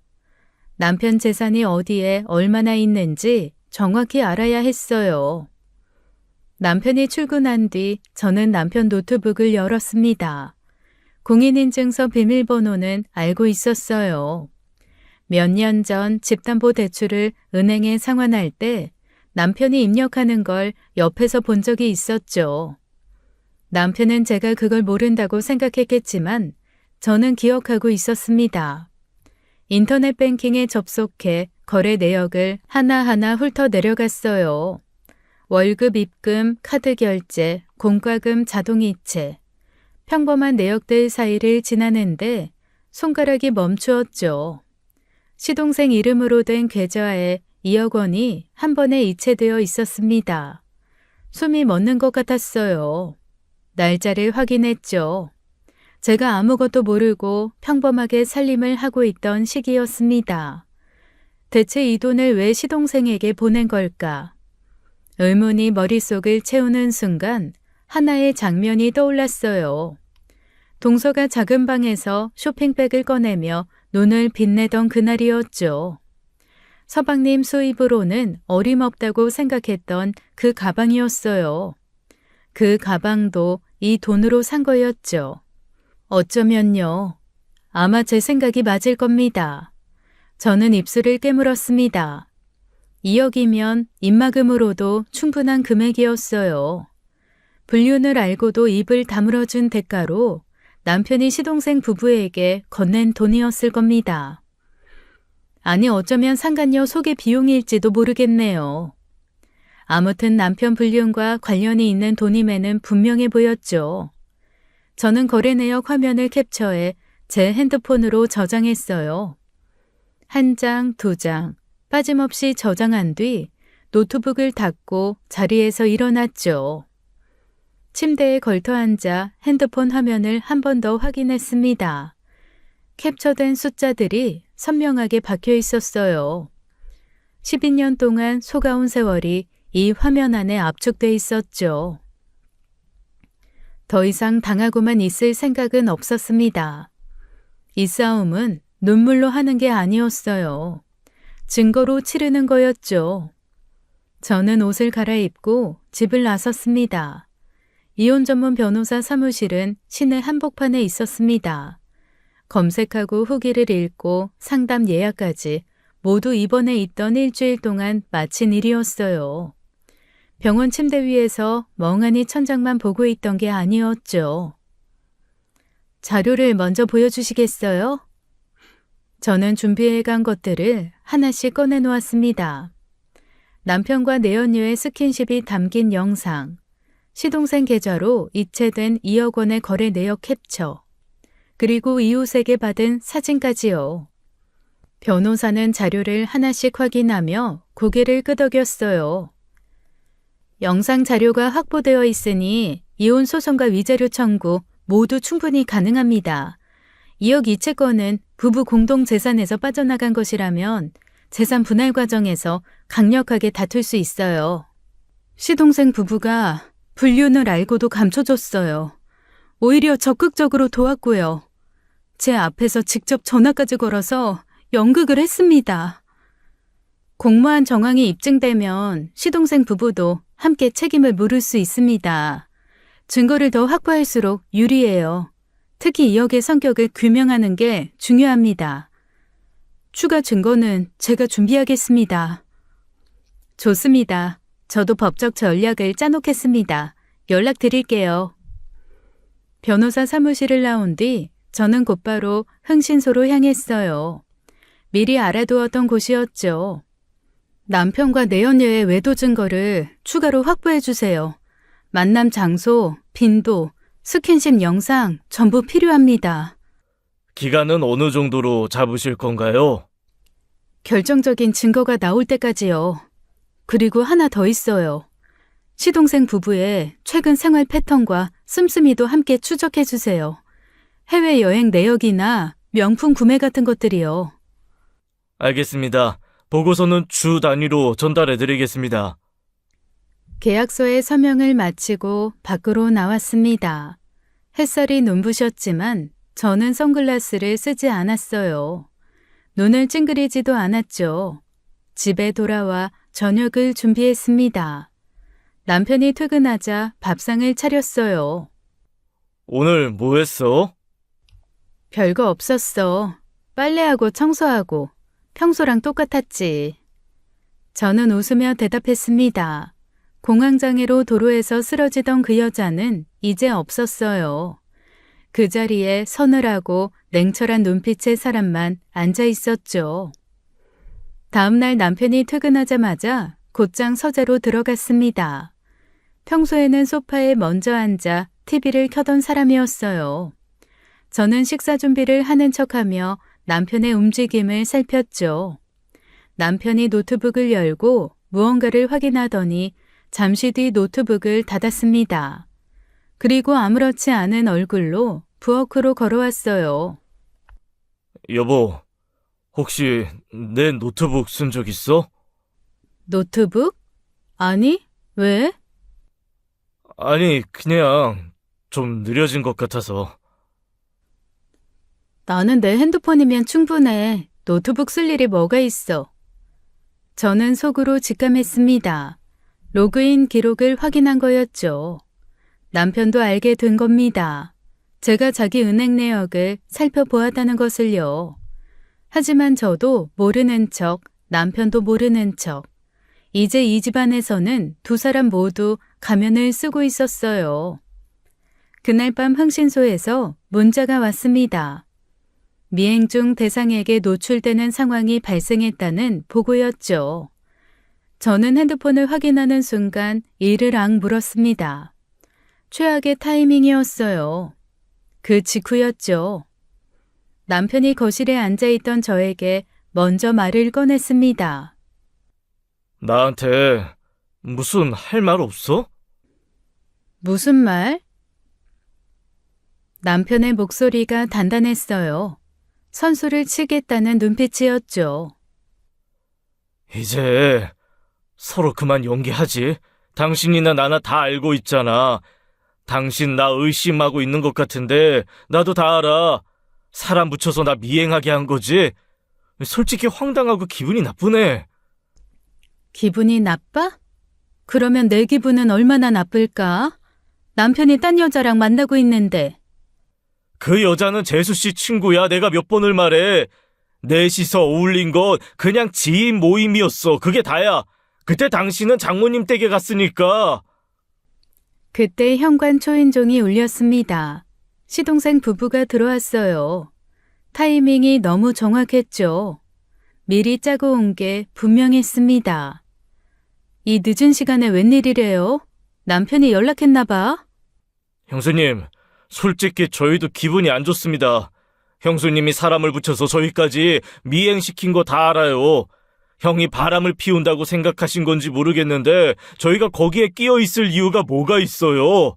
남편 재산이 어디에 얼마나 있는지 정확히 알아야 했어요. 남편이 출근한 뒤 저는 남편 노트북을 열었습니다. 공인인증서 비밀번호는 알고 있었어요. 몇 년 전 집담보대출을 은행에 상환할 때 남편이 입력하는 걸 옆에서 본 적이 있었죠. 남편은 제가 그걸 모른다고 생각했겠지만 저는 기억하고 있었습니다. 인터넷 뱅킹에 접속해 거래 내역을 하나하나 훑어 내려갔어요. 월급 입금, 카드 결제, 공과금 자동이체. 평범한 내역들 사이를 지나는데 손가락이 멈추었죠. 시동생 이름으로 된 계좌에 2억 원이 한 번에 이체되어 있었습니다. 숨이 멎는 것 같았어요. 날짜를 확인했죠. 제가 아무것도 모르고 평범하게 살림을 하고 있던 시기였습니다. 대체 이 돈을 왜 시동생에게 보낸 걸까? 의문이 머릿속을 채우는 순간 하나의 장면이 떠올랐어요. 동서가 작은 방에서 쇼핑백을 꺼내며 눈을 빛내던 그날이었죠. 서방님 수입으로는 어림없다고 생각했던 그 가방이었어요. 그 가방도 이 돈으로 산 거였죠. 어쩌면요. 아마 제 생각이 맞을 겁니다. 저는 입술을 깨물었습니다. 2억이면 입막음으로도 충분한 금액이었어요. 불륜을 알고도 입을 다물어준 대가로 남편이 시동생 부부에게 건넨 돈이었을 겁니다. 아니 어쩌면 상간녀 소개 비용일지도 모르겠네요. 아무튼 남편 불륜과 관련이 있는 돈임에는 분명해 보였죠. 저는 거래 내역 화면을 캡처해 제 핸드폰으로 저장했어요. 1장, 2장 빠짐없이 저장한 뒤 노트북을 닫고 자리에서 일어났죠. 침대에 걸터 앉아 핸드폰 화면을 한 번 더 확인했습니다. 캡처된 숫자들이 선명하게 박혀 있었어요. 12년 동안 속아온 세월이 이 화면 안에 압축돼 있었죠. 더 이상 당하고만 있을 생각은 없었습니다. 이 싸움은 눈물로 하는 게 아니었어요. 증거로 치르는 거였죠. 저는 옷을 갈아입고 집을 나섰습니다. 이혼 전문 변호사 사무실은 시내 한복판에 있었습니다. 검색하고 후기를 읽고 상담 예약까지 모두 입원해 있던 일주일 동안 마친 일이었어요. 병원 침대 위에서 멍하니 천장만 보고 있던 게 아니었죠. 자료를 먼저 보여주시겠어요? 저는 준비해간 것들을 하나씩 꺼내놓았습니다. 남편과 내연녀의 스킨십이 담긴 영상, 시동생 계좌로 이체된 2억 원의 거래 내역 캡처, 그리고 이웃에게 받은 사진까지요. 변호사는 자료를 하나씩 확인하며 고개를 끄덕였어요. 영상 자료가 확보되어 있으니 이혼 소송과 위자료 청구 모두 충분히 가능합니다. 2억 이체권은 부부 공동 재산에서 빠져나간 것이라면 재산 분할 과정에서 강력하게 다툴 수 있어요. 시동생 부부가 불륜을 알고도 감춰줬어요. 오히려 적극적으로 도왔고요. 제 앞에서 직접 전화까지 걸어서 연극을 했습니다. 공모한 정황이 입증되면 시동생 부부도 함께 책임을 물을 수 있습니다. 증거를 더 확보할수록 유리해요. 특히 2억의 성격을 규명하는 게 중요합니다. 추가 증거는 제가 준비하겠습니다. 좋습니다. 저도 법적 전략을 짜놓겠습니다. 연락드릴게요. 변호사 사무실을 나온 뒤 저는 곧바로 흥신소로 향했어요. 미리 알아두었던 곳이었죠. 남편과 내연녀의 외도 증거를 추가로 확보해 주세요. 만남 장소, 빈도, 스킨십 영상 전부 필요합니다. 기간은 어느 정도로 잡으실 건가요? 결정적인 증거가 나올 때까지요. 그리고 하나 더 있어요. 시동생 부부의 최근 생활 패턴과 씀씀이도 함께 추적해 주세요. 해외여행 내역이나 명품 구매 같은 것들이요. 알겠습니다. 보고서는 주 단위로 전달해 드리겠습니다. 계약서에 서명을 마치고 밖으로 나왔습니다. 햇살이 눈부셨지만 저는 선글라스를 쓰지 않았어요. 눈을 찡그리지도 않았죠. 집에 돌아와 저녁을 준비했습니다. 남편이 퇴근하자 밥상을 차렸어요. 오늘 뭐 했어? 별거 없었어. 빨래하고 청소하고 평소랑 똑같았지. 저는 웃으며 대답했습니다. 공황장애로 도로에서 쓰러지던 그 여자는 이제 없었어요. 그 자리에 서늘하고 냉철한 눈빛의 사람만 앉아 있었죠. 다음 날 남편이 퇴근하자마자 곧장 서재로 들어갔습니다. 평소에는 소파에 먼저 앉아 TV를 켜던 사람이었어요. 저는 식사 준비를 하는 척하며 남편의 움직임을 살폈죠. 남편이 노트북을 열고 무언가를 확인하더니 잠시 뒤 노트북을 닫았습니다. 그리고 아무렇지 않은 얼굴로 부엌으로 걸어왔어요. 여보, 혹시 내 노트북 쓴 적 있어? 노트북? 아니, 왜? 아니, 그냥 좀 느려진 것 같아서. 나는 내 핸드폰이면 충분해. 노트북 쓸 일이 뭐가 있어. 저는 속으로 직감했습니다. 로그인 기록을 확인한 거였죠. 남편도 알게 된 겁니다. 제가 자기 은행 내역을 살펴보았다는 것을요. 하지만 저도 모르는 척, 남편도 모르는 척. 이제 이 집안에서는 두 사람 모두 가면을 쓰고 있었어요. 그날 밤 흥신소에서 문자가 왔습니다. 미행 중 대상에게 노출되는 상황이 발생했다는 보고였죠. 저는 핸드폰을 확인하는 순간 이를 악물었습니다. 최악의 타이밍이었어요. 그 직후였죠. 남편이 거실에 앉아있던 저에게 먼저 말을 꺼냈습니다. 나한테 무슨 할 말 없어? 무슨 말? 남편의 목소리가 단단했어요. 선수를 치겠다는 눈빛이었죠. 이제 서로 그만 연기하지. 당신이나 나나 다 알고 있잖아. 당신 나 의심하고 있는 것 같은데 나도 다 알아. 사람 붙여서 나 미행하게 한 거지. 솔직히 황당하고 기분이 나쁘네. 기분이 나빠? 그러면 내 기분은 얼마나 나쁠까? 남편이 딴 여자랑 만나고 있는데. 그 여자는 재수 씨 친구야. 내가 몇 번을 말해. 넷이서 어울린 건 그냥 지인 모임이었어. 그게 다야. 그때 당신은 장모님 댁에 갔으니까. 그때 현관 초인종이 울렸습니다. 시동생 부부가 들어왔어요. 타이밍이 너무 정확했죠. 미리 짜고 온 게 분명했습니다. 이 늦은 시간에 웬일이래요? 남편이 연락했나 봐. 형수님, 솔직히 저희도 기분이 안 좋습니다. 형수님이 사람을 붙여서 저희까지 미행시킨 거 다 알아요. 형이 바람을 피운다고 생각하신 건지 모르겠는데 저희가 거기에 끼어 있을 이유가 뭐가 있어요?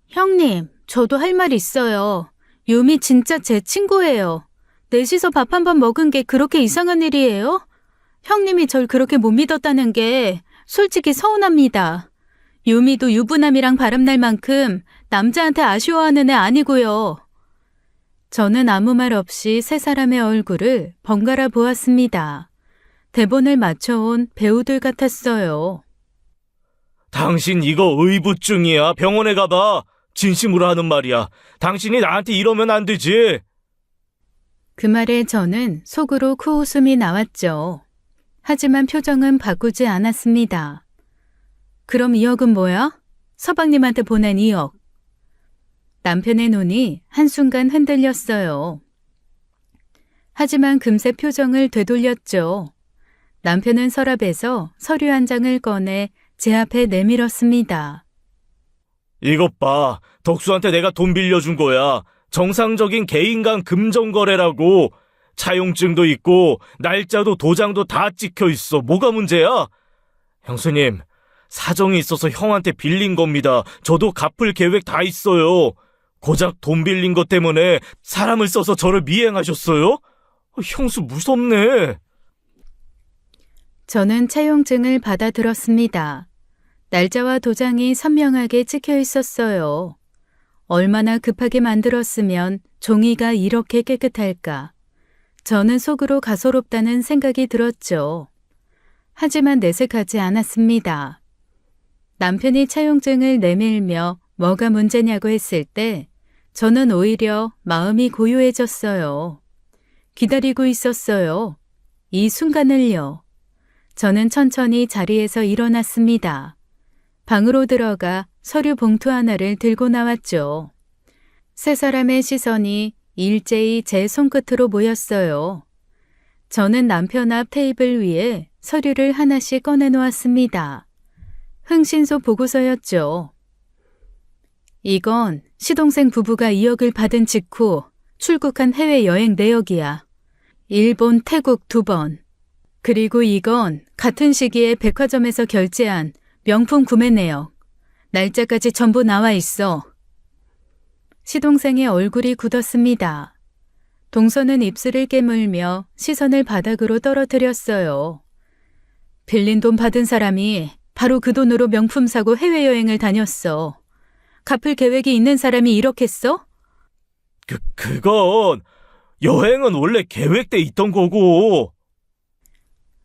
형님, 저도 할 말 있어요. 유미 진짜 제 친구예요. 넷이서 밥 한 번 먹은 게 그렇게 이상한 일이에요? 형님이 절 그렇게 못 믿었다는 게 솔직히 서운합니다. 유미도 유부남이랑 바람날 만큼 남자한테 아쉬워하는 애 아니고요. 저는 아무 말 없이 세 사람의 얼굴을 번갈아 보았습니다. 대본을 맞춰온 배우들 같았어요. 당신 이거 의부증이야. 병원에 가봐. 진심으로 하는 말이야. 당신이 나한테 이러면 안 되지. 그 말에 저는 속으로 코웃음이 나왔죠. 하지만 표정은 바꾸지 않았습니다. 그럼 2억은 뭐야? 서방님한테 보낸 2억. 남편의 눈이 한순간 흔들렸어요. 하지만 금세 표정을 되돌렸죠. 남편은 서랍에서 서류 한 장을 꺼내 제 앞에 내밀었습니다. 이것 봐. 덕수한테 내가 돈 빌려준 거야. 정상적인 개인 간 금전 거래라고. 차용증도 있고 날짜도 도장도 다 찍혀 있어. 뭐가 문제야? 형수님, 사정이 있어서 형한테 빌린 겁니다. 저도 갚을 계획 다 있어요. 고작 돈 빌린 것 때문에 사람을 써서 저를 미행하셨어요? 형수 무섭네. 저는 차용증을 받아들었습니다. 날짜와 도장이 선명하게 찍혀 있었어요. 얼마나 급하게 만들었으면 종이가 이렇게 깨끗할까. 저는 속으로 가소롭다는 생각이 들었죠. 하지만 내색하지 않았습니다. 남편이 차용증을 내밀며 뭐가 문제냐고 했을 때 저는 오히려 마음이 고요해졌어요. 기다리고 있었어요. 이 순간을요. 저는 천천히 자리에서 일어났습니다. 방으로 들어가 서류 봉투 하나를 들고 나왔죠. 세 사람의 시선이 일제히 제 손끝으로 모였어요. 저는 남편 앞 테이블 위에 서류를 하나씩 꺼내놓았습니다. 흥신소 보고서였죠. 이건 시동생 부부가 2억을 받은 직후 출국한 해외여행 내역이야. 일본, 태국 2번. 그리고 이건 같은 시기에 백화점에서 결제한 명품 구매 내역. 날짜까지 전부 나와 있어. 시동생의 얼굴이 굳었습니다. 동서는 입술을 깨물며 시선을 바닥으로 떨어뜨렸어요. 빌린 돈 받은 사람이 바로 그 돈으로 명품 사고 해외여행을 다녔어. 갚을 계획이 있는 사람이 이렇게 써? 그건 여행은 원래 계획돼 있던 거고.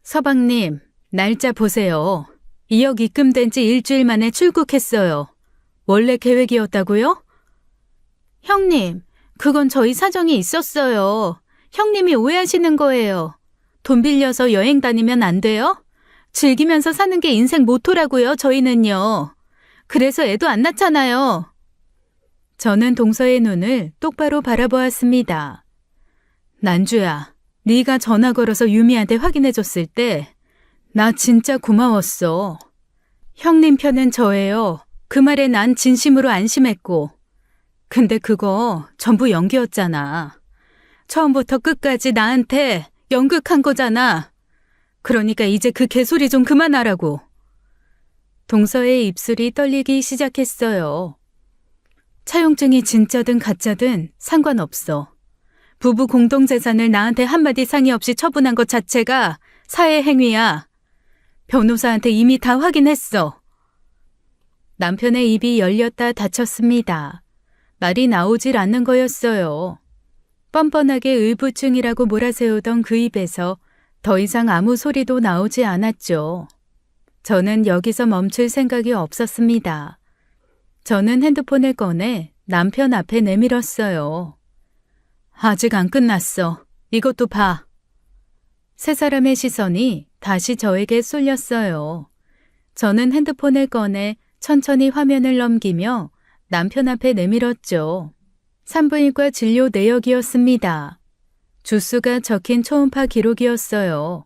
서방님, 날짜 보세요. 2억 입금된 지 일주일 만에 출국했어요. 원래 계획이었다고요? 형님, 그건 저희 사정이 있었어요. 형님이 오해하시는 거예요. 돈 빌려서 여행 다니면 안 돼요? 즐기면서 사는 게 인생 모토라고요, 저희는요. 그래서 애도 안 낳잖아요. 저는 동서의 눈을 똑바로 바라보았습니다. 난주야, 네가 전화 걸어서 유미한테 확인해줬을 때 나 진짜 고마웠어. 형님 편은 저예요. 그 말에 난 진심으로 안심했고. 근데 그거 전부 연기였잖아. 처음부터 끝까지 나한테 연극한 거잖아. 그러니까 이제 그 개소리 좀 그만하라고. 동서의 입술이 떨리기 시작했어요. 차용증이 진짜든 가짜든 상관없어. 부부 공동재산을 나한테 한마디 상의 없이 처분한 것 자체가 사회 행위야. 변호사한테 이미 다 확인했어. 남편의 입이 열렸다 닫혔습니다. 말이 나오질 않는 거였어요. 뻔뻔하게 의부증이라고 몰아세우던 그 입에서 더 이상 아무 소리도 나오지 않았죠. 저는 여기서 멈출 생각이 없었습니다. 저는 핸드폰을 꺼내 남편 앞에 내밀었어요. 아직 안 끝났어. 이것도 봐. 세 사람의 시선이 다시 저에게 쏠렸어요. 저는 핸드폰을 꺼내 천천히 화면을 넘기며 남편 앞에 내밀었죠. 산부인과 진료 내역이었습니다. 주수가 적힌 초음파 기록이었어요.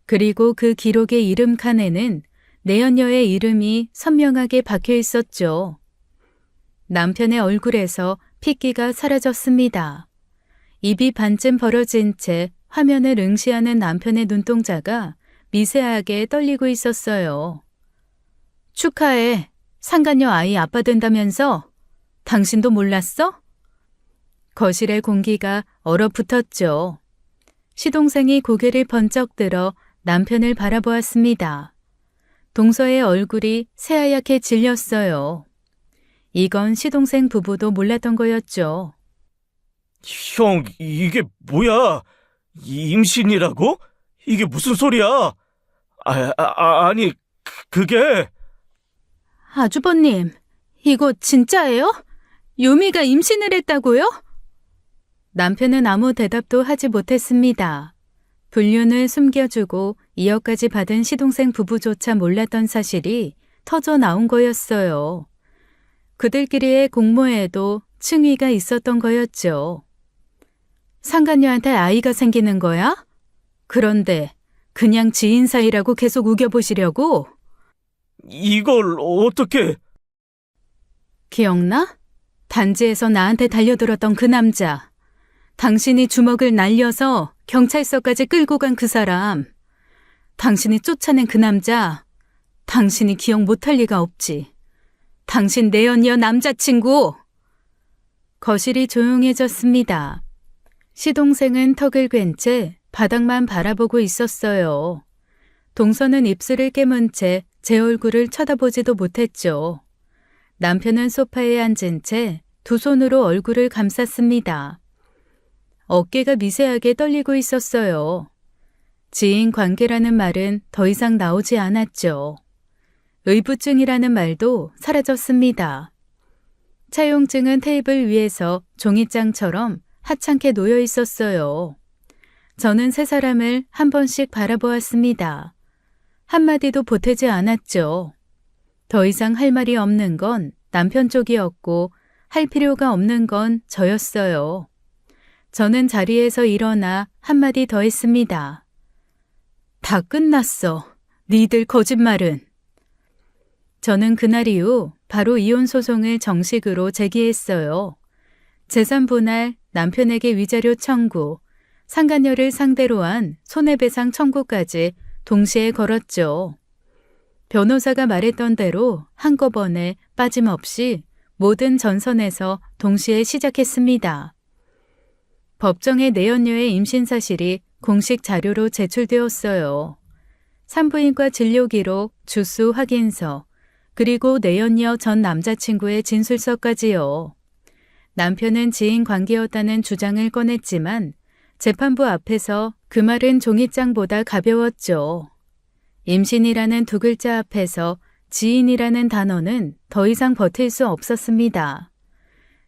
그리고 그 기록의 이름 칸에는 내연녀의 이름이 선명하게 박혀 있었죠. 남편의 얼굴에서 핏기가 사라졌습니다. 입이 반쯤 벌어진 채 화면을 응시하는 남편의 눈동자가 미세하게 떨리고 있었어요. 축하해. 상간녀 아이 아빠 된다면서? 당신도 몰랐어? 거실의 공기가 얼어붙었죠. 시동생이 고개를 번쩍 들어 남편을 바라보았습니다. 동서의 얼굴이 새하얗게 질렸어요. 이건 시동생 부부도 몰랐던 거였죠. 형, 이게 뭐야? 임신이라고? 이게 무슨 소리야? 아니, 그게... 아주버님, 이거 진짜예요? 유미가 임신을 했다고요? 남편은 아무 대답도 하지 못했습니다. 불륜을 숨겨주고 2억까지 받은 시동생 부부조차 몰랐던 사실이 터져 나온 거였어요. 그들끼리의 공모에도 층위가 있었던 거였죠. 상간녀한테 아이가 생기는 거야? 그런데 그냥 지인 사이라고 계속 우겨보시려고? 이걸 어떻게... 기억나? 단지에서 나한테 달려들었던 그 남자. 당신이 주먹을 날려서 경찰서까지 끌고 간 그 사람. 당신이 쫓아낸 그 남자. 당신이 기억 못할 리가 없지. 당신 내연녀 남자친구. 거실이 조용해졌습니다. 시동생은 턱을 괜 채 바닥만 바라보고 있었어요. 동서는 입술을 깨문 채 제 얼굴을 쳐다보지도 못했죠. 남편은 소파에 앉은 채 두 손으로 얼굴을 감쌌습니다. 어깨가 미세하게 떨리고 있었어요. 지인 관계라는 말은 더 이상 나오지 않았죠. 의부증이라는 말도 사라졌습니다. 차용증은 테이블 위에서 종이장처럼 하찮게 놓여 있었어요. 저는 세 사람을 한 번씩 바라보았습니다. 한마디도 보태지 않았죠. 더 이상 할 말이 없는 건 남편 쪽이었고 할 필요가 없는 건 저였어요. 저는 자리에서 일어나 한마디 더 했습니다. 다 끝났어. 니들 거짓말은. 저는 그날 이후 바로 이혼 소송을 정식으로 제기했어요. 재산 분할, 남편에게 위자료 청구, 상간녀를 상대로 한 손해배상 청구까지 동시에 걸었죠. 변호사가 말했던 대로 한꺼번에 빠짐없이 모든 전선에서 동시에 시작했습니다. 법정에 내연녀의 임신 사실이 공식 자료로 제출되었어요. 산부인과 진료 기록, 주수 확인서, 그리고 내연녀 전 남자친구의 진술서까지요. 남편은 지인 관계였다는 주장을 꺼냈지만 재판부 앞에서 그 말은 종이장보다 가벼웠죠. 임신이라는 두 글자 앞에서 지인이라는 단어는 더 이상 버틸 수 없었습니다.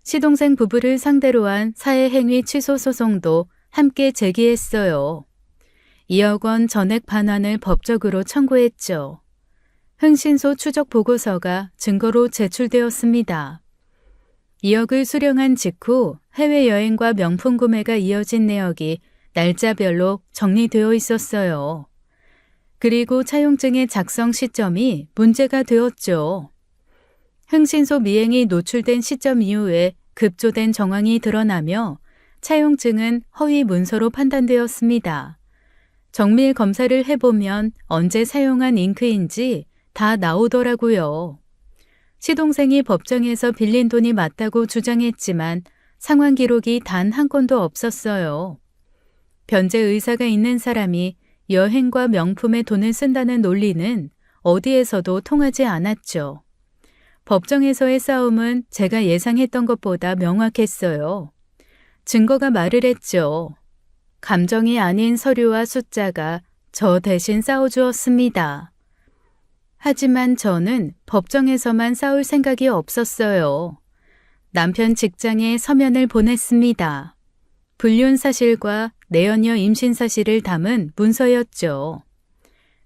시동생 부부를 상대로 한 사회행위 취소 소송도 함께 제기했어요. 2억 원 전액 반환을 법적으로 청구했죠. 흥신소 추적 보고서가 증거로 제출되었습니다. 2억을 수령한 직후 해외여행과 명품 구매가 이어진 내역이 날짜별로 정리되어 있었어요. 그리고 차용증의 작성 시점이 문제가 되었죠. 흥신소 미행이 노출된 시점 이후에 급조된 정황이 드러나며 차용증은 허위 문서로 판단되었습니다. 정밀 검사를 해보면 언제 사용한 잉크인지 다 나오더라고요. 시동생이 법정에서 빌린 돈이 맞다고 주장했지만 상환 기록이 단 한 건도 없었어요. 변제 의사가 있는 사람이 여행과 명품에 돈을 쓴다는 논리는 어디에서도 통하지 않았죠. 법정에서의 싸움은 제가 예상했던 것보다 명확했어요. 증거가 말을 했죠. 감정이 아닌 서류와 숫자가 저 대신 싸워주었습니다. 하지만 저는 법정에서만 싸울 생각이 없었어요. 남편 직장에 서면을 보냈습니다. 불륜 사실과 내연녀 임신 사실을 담은 문서였죠.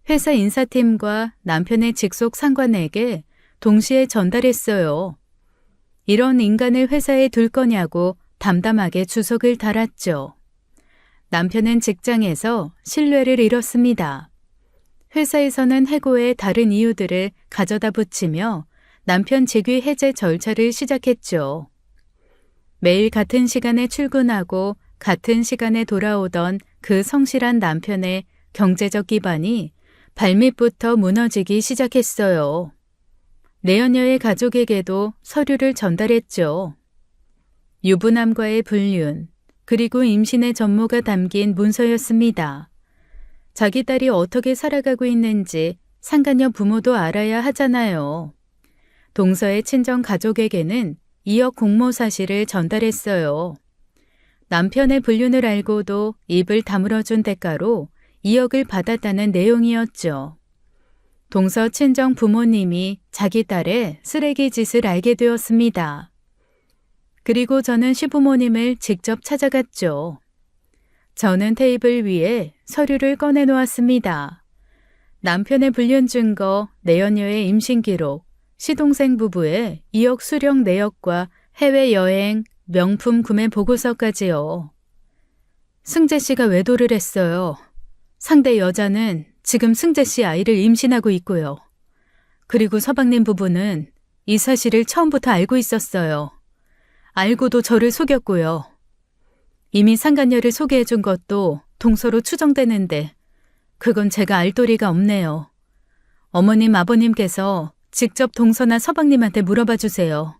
회사 인사팀과 남편의 직속 상관에게 동시에 전달했어요. 이런 인간을 회사에 둘 거냐고 담담하게 주석을 달았죠. 남편은 직장에서 신뢰를 잃었습니다. 회사에서는 해고의 다른 이유들을 가져다 붙이며 남편 직위 해제 절차를 시작했죠. 매일 같은 시간에 출근하고 같은 시간에 돌아오던 그 성실한 남편의 경제적 기반이 발밑부터 무너지기 시작했어요. 내연녀의 가족에게도 서류를 전달했죠. 유부남과의 불륜, 그리고 임신의 전모가 담긴 문서였습니다. 자기 딸이 어떻게 살아가고 있는지 상간녀 부모도 알아야 하잖아요. 동서의 친정 가족에게는 2억 공모 사실을 전달했어요. 남편의 불륜을 알고도 입을 다물어준 대가로 2억을 받았다는 내용이었죠. 동서 친정 부모님이 자기 딸의 쓰레기 짓을 알게 되었습니다. 그리고 저는 시부모님을 직접 찾아갔죠. 저는 테이블 위에 서류를 꺼내 놓았습니다. 남편의 불륜 증거, 내연녀의 임신 기록, 시동생 부부의 2억 수령 내역과 해외여행, 명품 구매 보고서까지요. 승재 씨가 외도를 했어요. 상대 여자는 지금 승재 씨 아이를 임신하고 있고요. 그리고 서방님 부부는 이 사실을 처음부터 알고 있었어요. 알고도 저를 속였고요. 이미 상간녀를 소개해준 것도 동서로 추정되는데 그건 제가 알 도리가 없네요. 어머님, 아버님께서 직접 동서나 서방님한테 물어봐 주세요.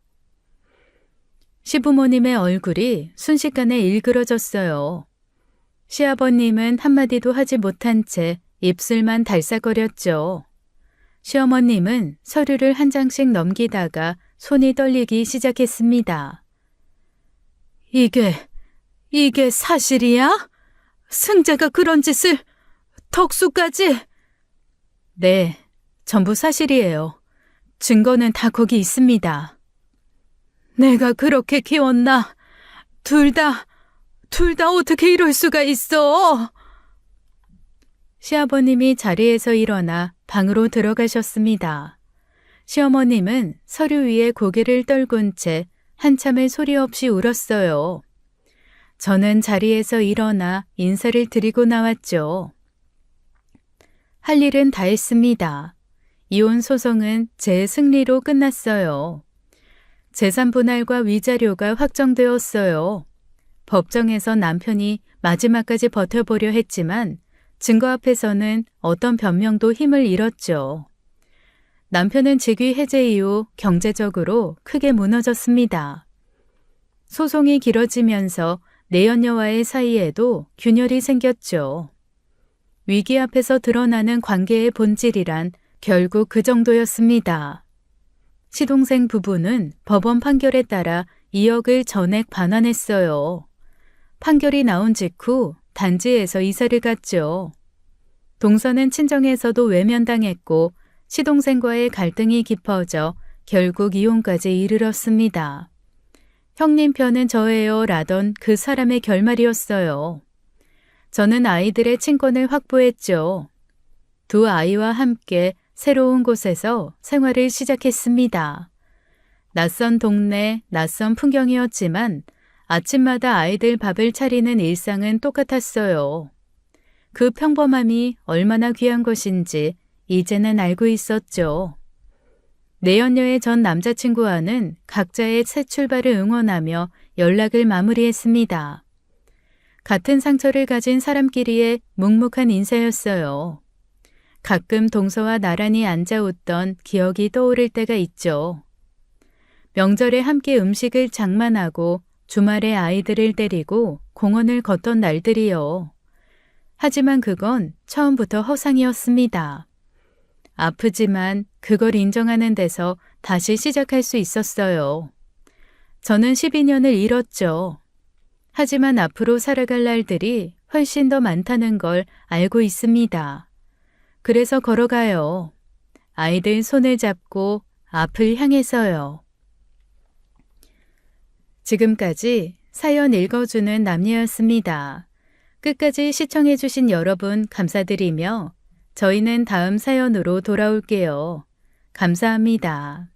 시부모님의 얼굴이 순식간에 일그러졌어요. 시아버님은 한마디도 하지 못한 채 입술만 달싹거렸죠. 시어머님은 서류를 한 장씩 넘기다가 손이 떨리기 시작했습니다. 이게 사실이야? 승재가 그런 짓을, 덕수까지? 네, 전부 사실이에요. 증거는 다 거기 있습니다. 내가 그렇게 키웠나? 둘 다 어떻게 이럴 수가 있어? 시아버님이 자리에서 일어나 방으로 들어가셨습니다. 시어머님은 서류 위에 고개를 떨군 채 한참을 소리 없이 울었어요. 저는 자리에서 일어나 인사를 드리고 나왔죠. 할 일은 다 했습니다. 이혼 소송은 제 승리로 끝났어요. 재산 분할과 위자료가 확정되었어요. 법정에서 남편이 마지막까지 버텨보려 했지만 증거 앞에서는 어떤 변명도 힘을 잃었죠. 남편은 직위 해제 이후 경제적으로 크게 무너졌습니다. 소송이 길어지면서 내연녀와의 사이에도 균열이 생겼죠. 위기 앞에서 드러나는 관계의 본질이란 결국 그 정도였습니다. 시동생 부부는 법원 판결에 따라 2억을 전액 반환했어요. 판결이 나온 직후 단지에서 이사를 갔죠. 동서는 친정에서도 외면당했고 시동생과의 갈등이 깊어져 결국 이혼까지 이르렀습니다. 형님 편은 저예요 라던 그 사람의 결말이었어요. 저는 아이들의 친권을 확보했죠. 두 아이와 함께 새로운 곳에서 생활을 시작했습니다. 낯선 동네, 낯선 풍경이었지만 아침마다 아이들 밥을 차리는 일상은 똑같았어요. 그 평범함이 얼마나 귀한 것인지 이제는 알고 있었죠. 내연녀의 전 남자친구와는 각자의 새 출발을 응원하며 연락을 마무리했습니다. 같은 상처를 가진 사람끼리의 묵묵한 인사였어요. 가끔 동서와 나란히 앉아 웃던 기억이 떠오를 때가 있죠. 명절에 함께 음식을 장만하고 주말에 아이들을 데리고 공원을 걷던 날들이요. 하지만 그건 처음부터 허상이었습니다. 아프지만 그걸 인정하는 데서 다시 시작할 수 있었어요. 저는 12년을 잃었죠. 하지만 앞으로 살아갈 날들이 훨씬 더 많다는 걸 알고 있습니다. 그래서 걸어가요. 아이들 손을 잡고 앞을 향해서요. 지금까지 사연 읽어주는 남녀였습니다. 끝까지 시청해주신 여러분 감사드리며 저희는 다음 사연으로 돌아올게요. 감사합니다.